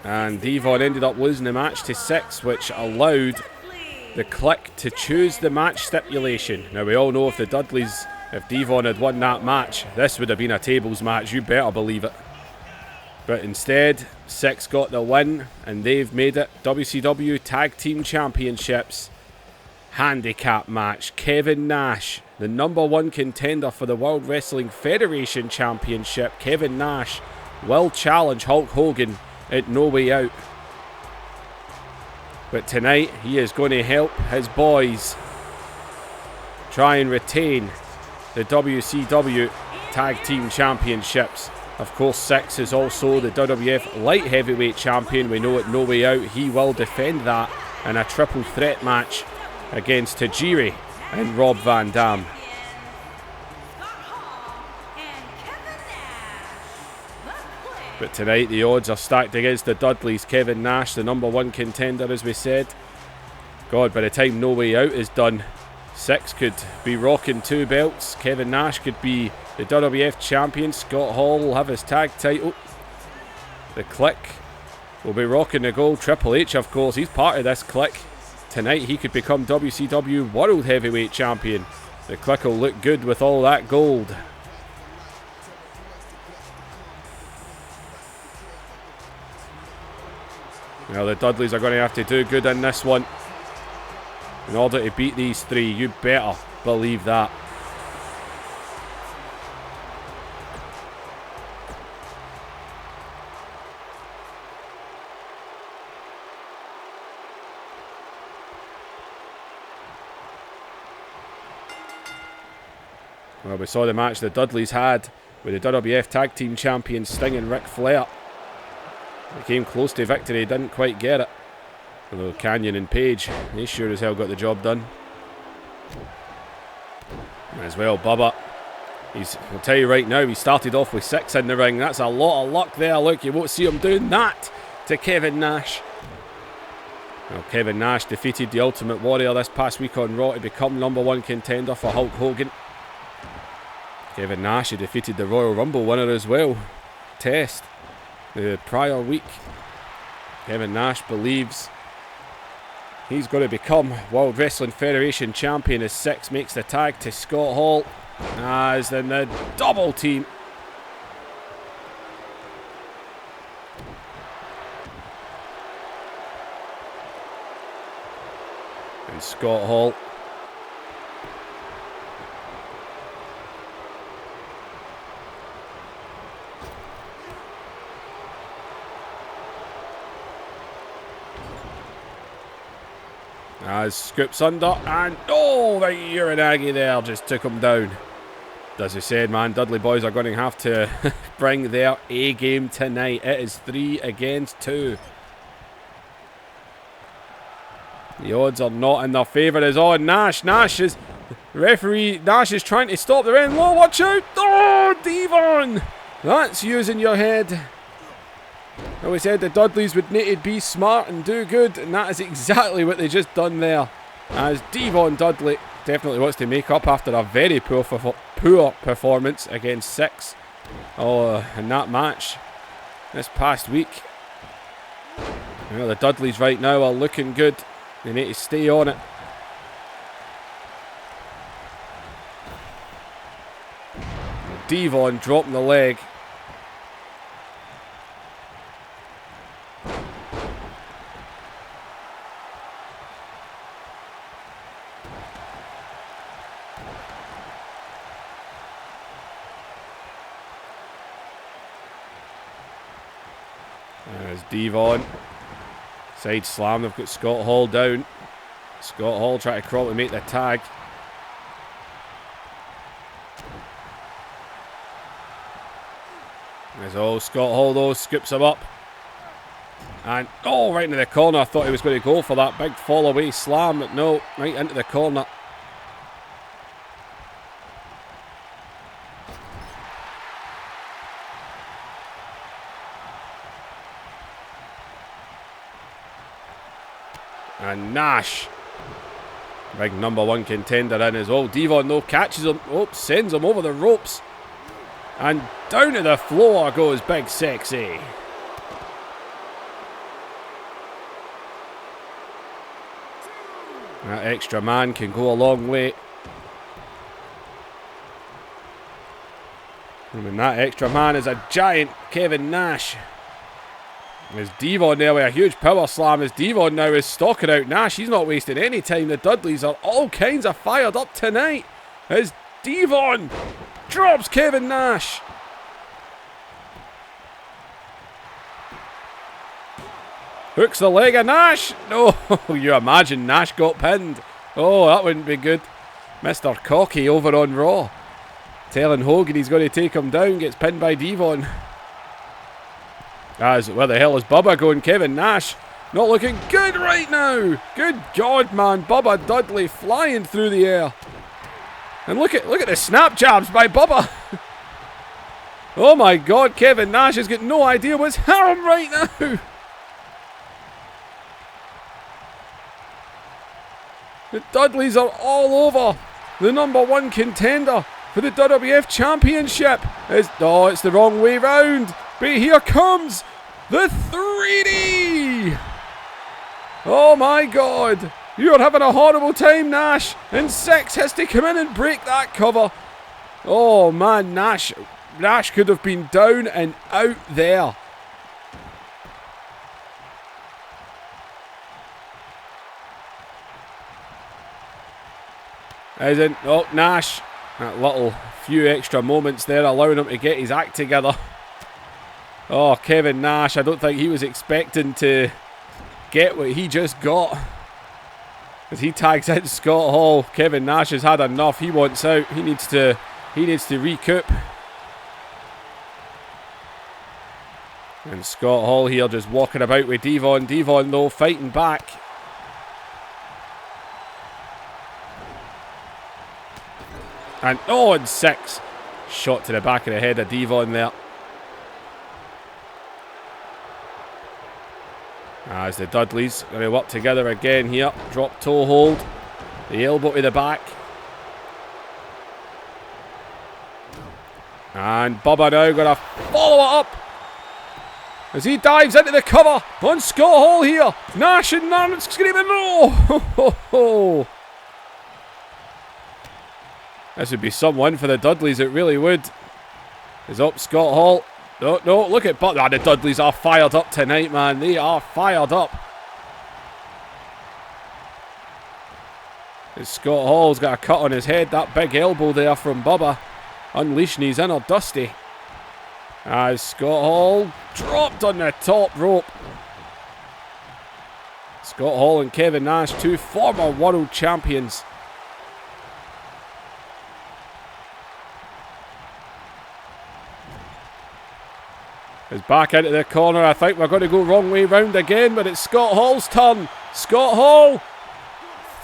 and Devon ended up losing the match to Six, which allowed the Click to choose the match stipulation. Now we all know if Devon had won that match, this would have been a tables match, you better believe it. But instead, Six got the win, and they've made it WCW Tag Team Championships handicap match. Kevin Nash, the #1 contender for the World Wrestling Federation Championship. Kevin Nash will challenge Hulk Hogan at No Way Out. But tonight, he is going to help his boys try and retain the WCW Tag Team Championships. Of course, Six is also the WWF Light Heavyweight Champion. We know at No Way Out he will defend that in a triple threat match against Tajiri and Rob Van Dam. But tonight the odds are stacked against the Dudleys. Kevin Nash, the #1 contender, as we said. God, by the time No Way Out is done, Six could be rocking 2 belts. Kevin Nash could be the WWF champion. Scott Hall will have his tag title. The Click will be rocking the gold. Triple H, of course, he's part of this Click. Tonight he could become WCW World Heavyweight Champion. The Click will look good with all that gold. Now the Dudleys are going to have to do good in this one in order to beat these 3. You better believe that. Well, we saw the match the Dudleys had with the WWF Tag Team Champions Sting and Ric Flair. They came close to victory, didn't quite get it. Although Canyon and Page, they sure as hell got the job done. As well, Bubba. I'll tell you right now, he started off with 6 in the ring. That's a lot of luck there. Look, you won't see him doing that to Kevin Nash. Well, Kevin Nash defeated the Ultimate Warrior this past week on Raw to become #1 contender for Hulk Hogan. Kevin Nash, he defeated the Royal Rumble winner as well, Test, the prior week. Kevin Nash believes he's going to become World Wrestling Federation champion as Six makes the tag to Scott Hall, as in the double team. And Scott Hall as scoops under, and oh, the Uranagi there just took him down. As I said, man, Dudley boys are going to have to bring their A game tonight. It is 3 against 2. The odds are not in their favour. Is on Nash. Nash is trying to stop the end low. Watch out! Oh, Devon! That's using your head. Now we said the Dudleys would need to be smart and do good, and that is exactly what they just done there. As Devon Dudley definitely wants to make up after a very poor performance against Six in that match this past week. Well, the Dudleys right now are looking good. They need to stay on it. Devon dropping the leg. There's Devon. Side slam. They've got Scott Hall down. Scott Hall trying to crawl to make the tag. There's Scott Hall though, scoops him up. And, right into the corner. I thought he was going to go for that big fall away slam, but no, right into the corner. And Nash, big #1 contender in as well. Devon though catches him, sends him over the ropes. And down to the floor goes Big Sexy. That extra man can go a long way. I mean, that extra man is a giant Kevin Nash. There's Devon there with a huge power slam as Devon now is stalking out Nash. He's not wasting any time. The Dudleys are all kinds of fired up tonight as Devon drops Kevin Nash. Hooks the leg of Nash. No, you imagine Nash got pinned. Oh, that wouldn't be good. Mr. Cocky over on Raw, telling Hogan he's going to take him down. Gets pinned by Devon. Where the hell is Bubba going? Kevin Nash not looking good right now. Good God, man. Bubba Dudley flying through the air. And look at the snap jabs by Bubba. Oh my God, Kevin Nash has got no idea what's happening right now. The Dudleys are all over the #1 contender for the WWF Championship. It's the wrong way round. But here comes the 3D. Oh my God. You're having a horrible time, Nash. And Six has to come in and break that cover. Oh man, Nash could have been down and out there. Nash. That little few extra moments there allowing him to get his act together. Oh, Kevin Nash, I don't think he was expecting to get what he just got. As he tags in Scott Hall. Kevin Nash has had enough. He wants out. He needs to recoup. And Scott Hall here just walking about with Devon. Devon though fighting back. And Six. Shot to the back of the head of Devon there. As the Dudleys going to work together again here. Drop toe hold. The elbow to the back. And Bubba now going to follow it up. As he dives into the cover on Scott Hall here. Nash and Narn screaming no. This would be some win for the Dudleys, it really would. Is up Scott Hall. No, look at Butler. The Dudleys are fired up tonight, man. They are fired up. As Scott Hall's got a cut on his head. That big elbow there from Bubba. Unleashing his inner Dusty. As Scott Hall dropped on the top rope. Scott Hall and Kevin Nash, two former world champions. Is back into the corner. I think we're going to go wrong way round again, but it's Scott Hall's turn. Scott Hall,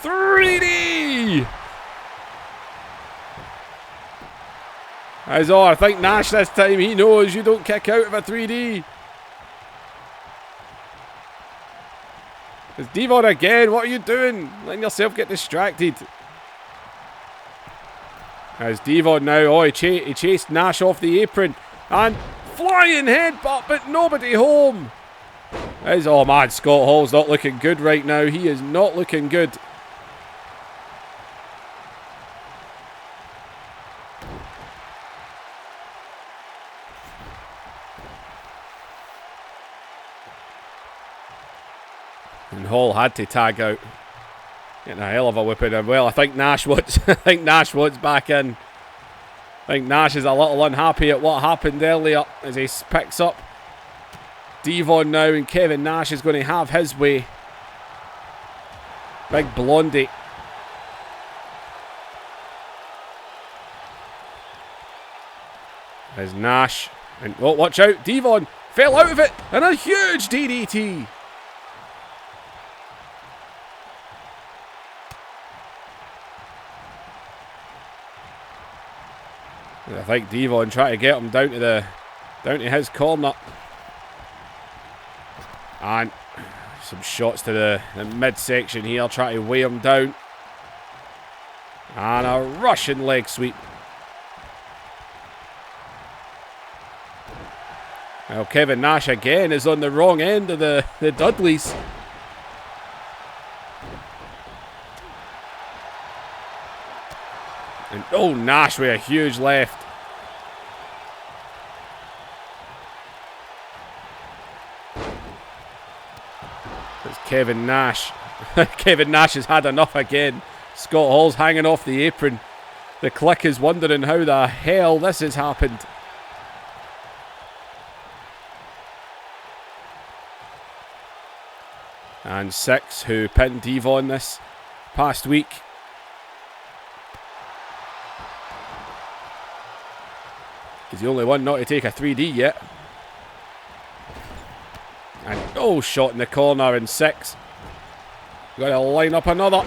3D. I think Nash this time, he knows you don't kick out of a 3D. It's Devon again. What are you doing? Letting yourself get distracted. As Devon now, he chased Nash off the apron. And flying headbutt, but nobody home. Oh man, Scott Hall's not looking good right now. He is not looking good. And Hall had to tag out. Getting a hell of a whipping. And well, I think Nash wants back in. I think Nash is a little unhappy at what happened earlier as he picks up Devon now, and Kevin Nash is going to have his way. Big Blondie. There's Nash. And oh, watch out. Devon fell out of it. And a huge DDT. I think Devon trying to get him down to his corner. And some shots to the midsection here, trying to weigh him down. And a Russian leg sweep. Well, Kevin Nash again is on the wrong end of the Dudleys. And oh, Nash with a huge left. It's Kevin Nash. Kevin Nash has had enough again. Scott Hall's hanging off the apron. The Click is wondering how the hell this has happened. And Six, who pinned Devon this past week. He's the only one not to take a 3D yet. And oh, shot in the corner, and Six got to line up another.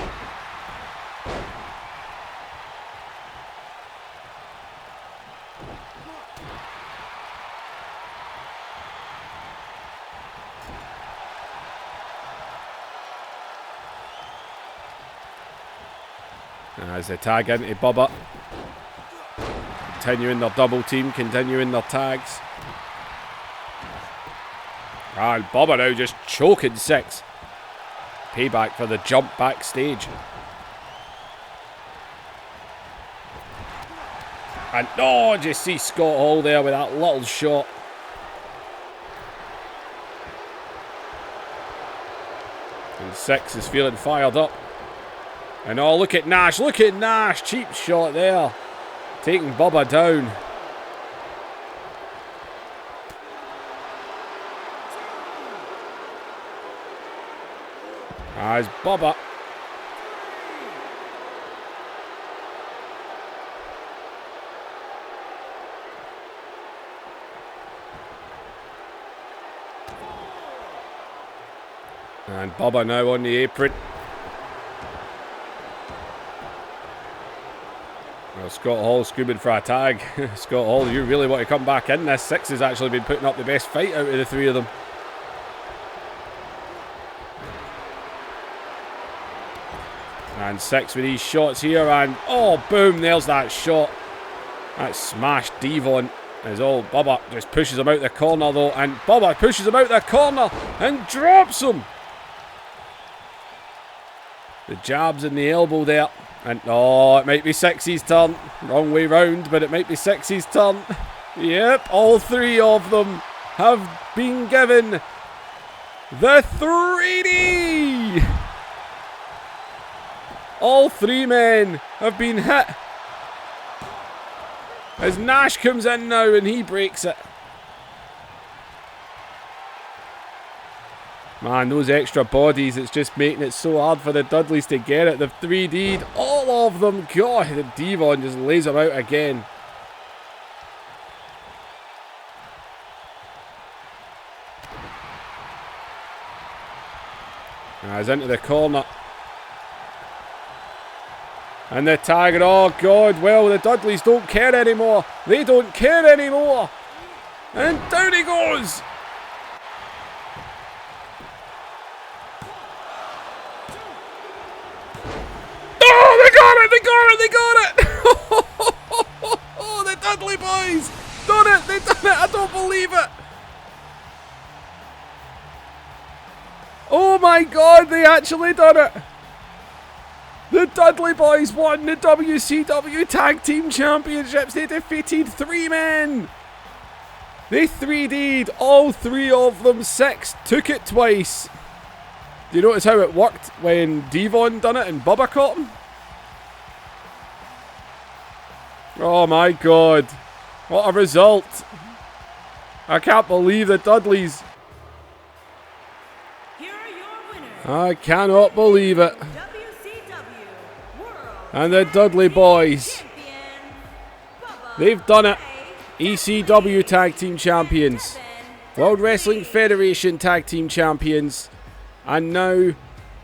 As they tag into Bubba. Continuing their double team, continuing their tags. And Bubba now just choking Six. Payback for the jump backstage. And oh, just see Scott Hall there with that little shot. And Six is feeling fired up. And oh, look at Nash, look at Nash. Cheap shot there. Taking Bubba down. As Bubba. And Bubba now on the apron. Well, Scott Hall screaming for a tag. Scott Hall, you really want to come back in this? Six has actually been putting up the best fight out of the three of them. And Six with these shots here, and oh, boom, there's that shot. That smashed Devon. As old Bubba just pushes him out the corner though, and Bubba pushes him out the corner and drops him. The jabs and the elbow there. And oh, it might be Six's turn. Wrong way round, but it might be Six's turn. Yep, all three of them have been given the 3D. All three men have been hit. As Nash comes in now and he breaks it. Man, those extra bodies, it's just making it so hard for the Dudleys to get it. They've 3D'd all of them. God, the Devon just lays them out again. He's into the corner. And the tag, and oh God, well, the Dudleys don't care anymore. They don't care anymore. And down he goes. They got it! Oh, the Dudley boys! Done it! They done it! I don't believe it! Oh my God, they actually done it! The Dudley boys won the WCW Tag Team Championships. They defeated three men! They 3D'd all three of them. Six took it twice. Do you notice how it worked when Devon done it and Bubba caught him? Oh my God. What a result. I can't believe the Dudleys
Here are your winners.
I cannot believe it.
WCW World
And the Dudley Boys,
Champion, Bubba
they've done it.
Ray,
ECW Tag Team Champions, World Wrestling Federation Tag Team Champions, and now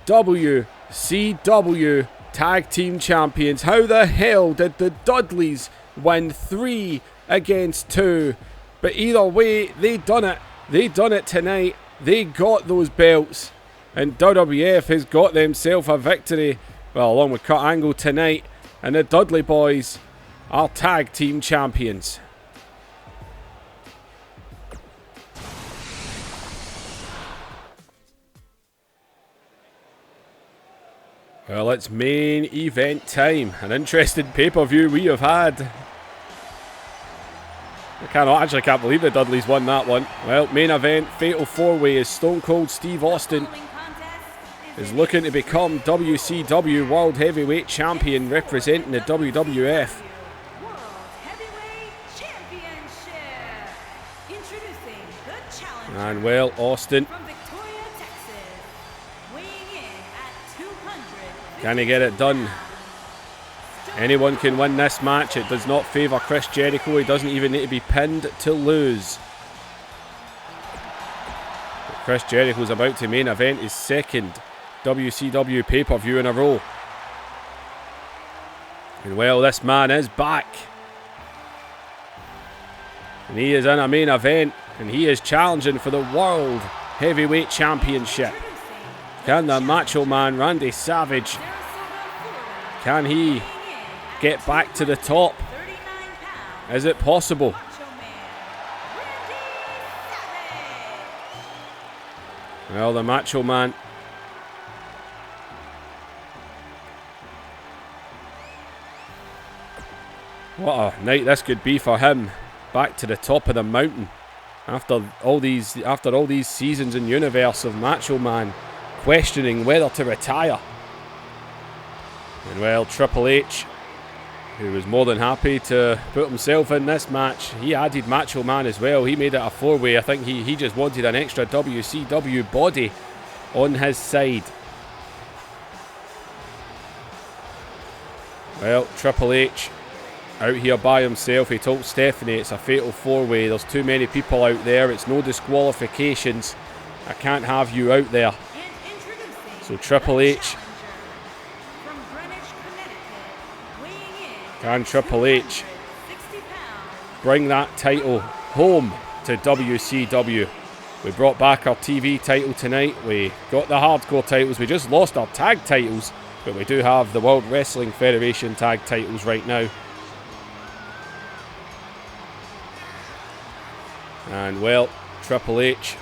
WCW Tag Team Champions. How the hell did the Dudleys win 3 against 2? But either way, they done it. They done it tonight. They got those belts. And WWF has got themselves a victory. Well, along with Kurt Angle tonight. And the Dudley Boys are Tag Team Champions. Well, it's main event time. An interesting pay-per-view we have had. I can't believe the Dudleys won that one. Well, main event, fatal 4-way is Stone Cold Steve Austin is looking to become WCW World Heavyweight Champion representing the WWF.
World Heavyweight Championship. Introducing the challenger.
And well, Austin,
From Victoria, Texas, weighing in at 200.
can he get it done? Anyone can win this match. It does not favour Chris Jericho. He doesn't even need to be pinned to lose. But Chris Jericho's about to main event his second WCW pay-per-view in a row. And well, this man is back. And he is in a main event. And he is challenging for the World Heavyweight Championship. Can the Macho Man Randy Savage, can he get back to the top? Is it possible? Well, the Macho Man. What a night this could be for him. Back to the top of the mountain. After all these seasons in Universe of Macho Man questioning whether to retire. And well, Triple H, who was more than happy to put himself in this match, he added Macho Man as well. He made it a 4-way. I think he just wanted an extra WCW body on his side. Well, Triple H out here by himself. He told Stephanie it's a fatal 4-way. There's too many people out there. It's no disqualifications. I can't have you out there. So Triple H. Can Triple H bring that title home to WCW? We brought back our TV title tonight. We got the hardcore titles. We just lost our tag titles, but we do have the World Wrestling Federation tag titles right now. And well, Triple H.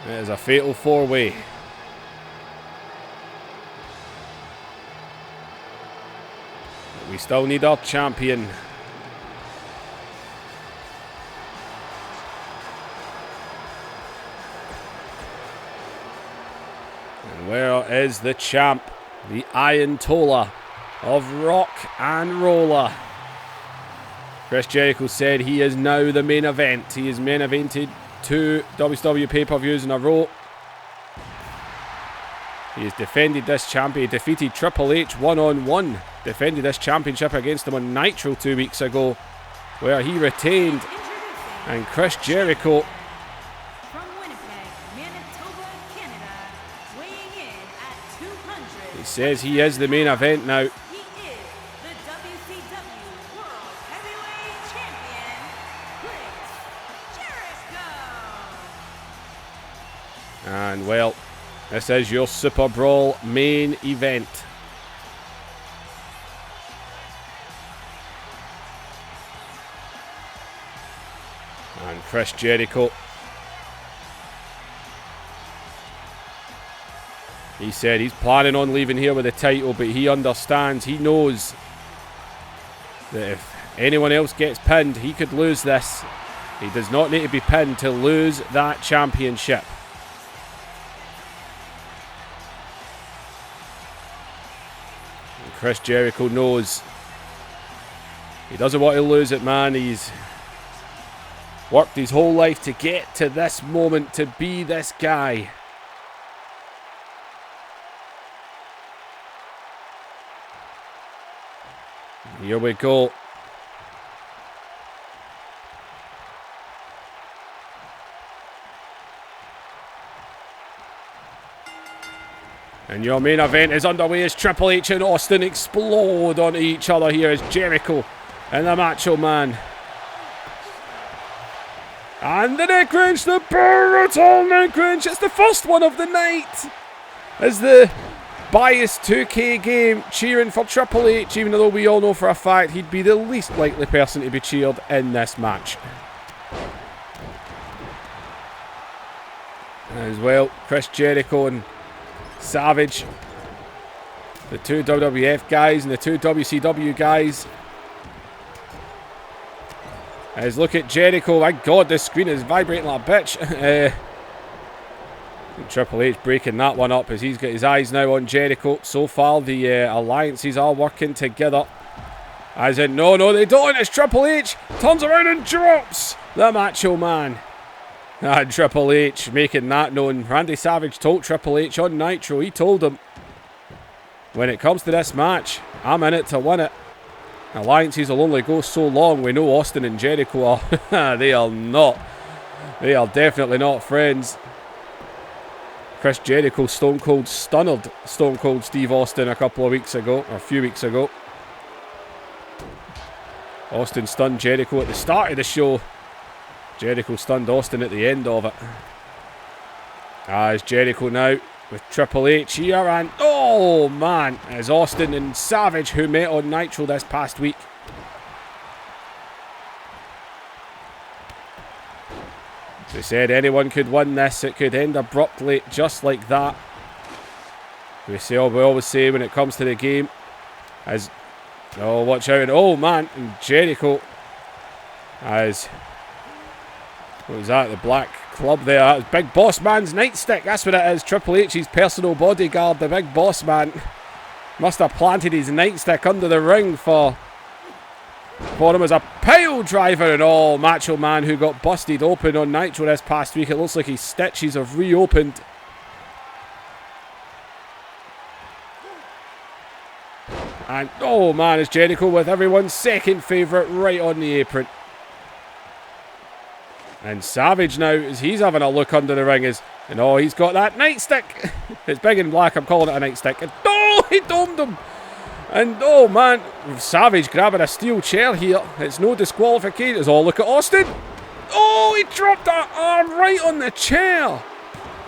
It is a fatal 4-way. But we still need our champion. And where is the champ? The Ayatollah of rock and roller. Chris Jericho said he is now the main event. He is main evented 2 WCW pay-per-views in a row. He has defended this champion. He defeated Triple H one-on-one. Defended this championship against him on Nitro 2 weeks ago, where he retained. And Chris Jericho,
From Winnipeg, Manitoba, Canada, weighing in at 200.
he says he is the main event now.
He is the WCW World Heavyweight Champion, Chris Jericho.
And well, this is your Superbrawl main event. And Chris Jericho, he said he's planning on leaving here with the title, but he understands, he knows that if anyone else gets pinned, he could lose this. He does not need to be pinned to lose that championship. And Chris Jericho knows He doesn't want to lose it, man. He's worked his whole life to get to this moment, to be this guy. Here we go. And your main event is underway as Triple H and Austin explode onto each other here as Jericho and the Macho Man. And the neck wrench, the brutal neck wrench. It's the first one of the night. As the biased 2K game cheering for Triple H, even though we all know for a fact he'd be the least likely person to be cheered in this match. As well, Chris Jericho and Savage, the two WWF guys and the two WCW guys. As look at Jericho. My God, this screen is vibrating like a bitch. Triple H breaking that one up as he's got his eyes now on Jericho. So far, the alliances are working together. As in, no, they don't. It's Triple H. Turns around and drops the Macho Man. And Triple H making that known. Randy Savage told Triple H on Nitro. He told him, when it comes to this match, I'm in it to win it. Alliances will only go so long. We know Austin and Jericho are. They are not. They are definitely not friends. Chris Jericho Stone Cold stunned Stone Cold Steve Austin a couple of weeks ago, or a few weeks ago. Austin stunned Jericho at the start of the show. Jericho stunned Austin at the end of it. As Jericho now with Triple H here, and oh man, as Austin and Savage, who met on Nitro this past week. They said anyone could win this, it could end abruptly just like that. We always say when it comes to the game, as oh watch out, and oh man, and Jericho as what was that, the black club there, that was Big Boss Man's nightstick, that's what it is. Triple H's personal bodyguard, the Big Boss Man, must have planted his nightstick under the ring for him as a pile driver. And all Macho Man who got busted open on Nitro this past week, it looks like his stitches have reopened. And oh man, it's Jericho with everyone's second favourite right on the apron. And Savage now, as he's having a look under the ring, and oh, he's got that nightstick. It's big and black, I'm calling it a nightstick. And oh, he domed him. And oh man, Savage grabbing a steel chair here. It's no disqualification. Oh, look at Austin. Oh, he dropped that arm right on the chair.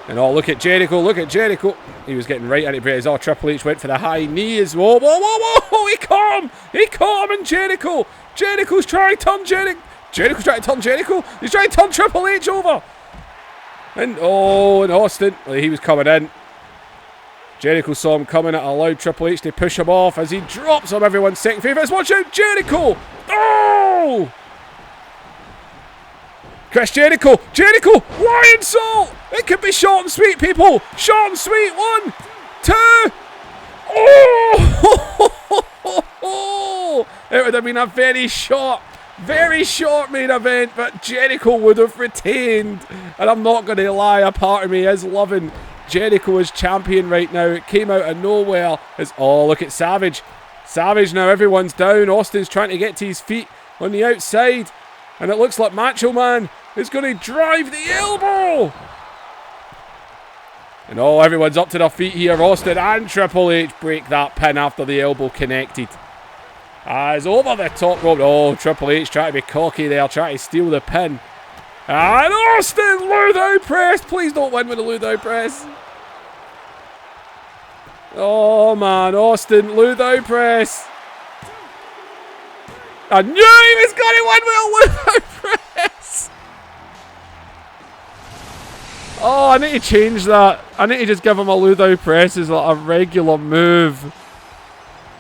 And oh, look at Jericho, look at Jericho. He was getting right into British. Oh, Triple H went for the high knee as well. Whoa, he caught him. He caught him, and Jericho's trying to turn Jericho's trying to turn Jericho. He's trying to turn Triple H over. And oh, and Austin, he was coming in. Jericho saw him coming. It allowed Triple H to push him off as he drops him. Everyone's second favourites. Watch out, Jericho. Oh! Chris Jericho, Lion Salt. It could be short and sweet, people. Short and sweet. 1, 2. Oh! It would have been a very short main event, but Jericho would have retained. And I'm not going to lie, a part of me is loving Jericho as champion right now. It came out of nowhere. Oh, look at Savage. Savage now, everyone's down. Austin's trying to get to his feet on the outside. And it looks like Macho Man is going to drive the elbow. And oh, everyone's up to their feet here. Austin and Triple H break that pin after the elbow connected. As over the top rope. Oh, Triple H trying to be cocky there, trying to steal the pin. And Austin, Ludo press. Please don't win with a Ludo press. Oh man, Austin, Ludo press. I knew he was going to win with a Ludo press. Oh, I need to change that. I need to just give him a Ludo press as like a regular move.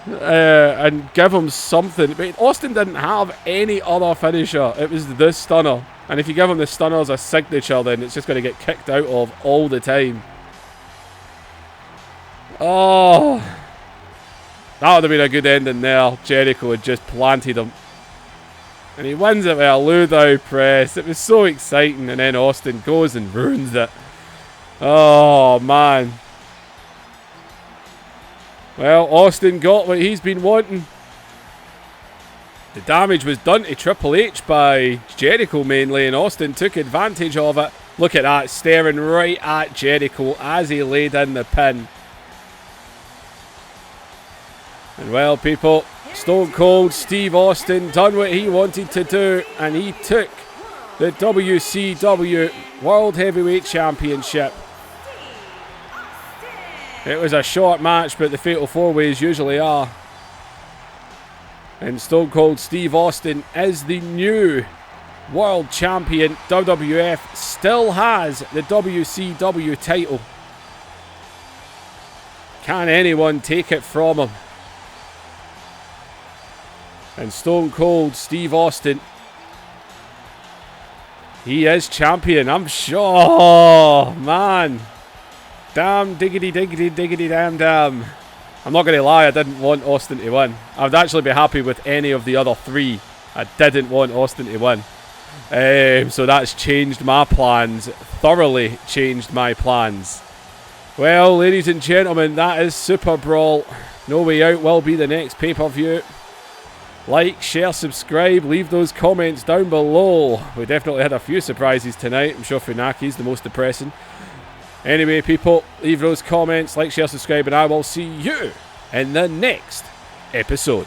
And give him something. But Austin didn't have any other finisher. It was this stunner. And if you give him the stunner as a signature, then it's just going to get kicked out of all the time. Oh. That would have been a good ending there. Jericho had just planted him. And he wins it with a Ludo press. It was so exciting. And then Austin goes and ruins it. Oh, man. Well, Austin got what he's been wanting. The damage was done to Triple H by Jericho mainly, and Austin took advantage of it. Look at that, staring right at Jericho as he laid in the pin. And well, people, Stone Cold Steve Austin done what he wanted to do, and he took the WCW World Heavyweight Championship. It was a short match, but the Fatal 4-Ways usually are. And Stone Cold Steve Austin is the new World Champion. WWF still has the WCW title. Can anyone take it from him? And Stone Cold Steve Austin, he is champion, I'm sure. Oh, man. Damn, diggity, diggity, diggity, damn, damn. I'm not going to lie, I didn't want Austin to win. I would actually be happy with any of the other three. I didn't want Austin to win. So that's changed my plans. Thoroughly changed my plans. Well, ladies and gentlemen, that is Superbrawl. No Way Out will be the next pay-per-view. Like, share, subscribe, leave those comments down below. We definitely had a few surprises tonight. I'm sure Funaki's the most depressing. Anyway, people, leave those comments, like, share, subscribe, and I will see you in the next episode.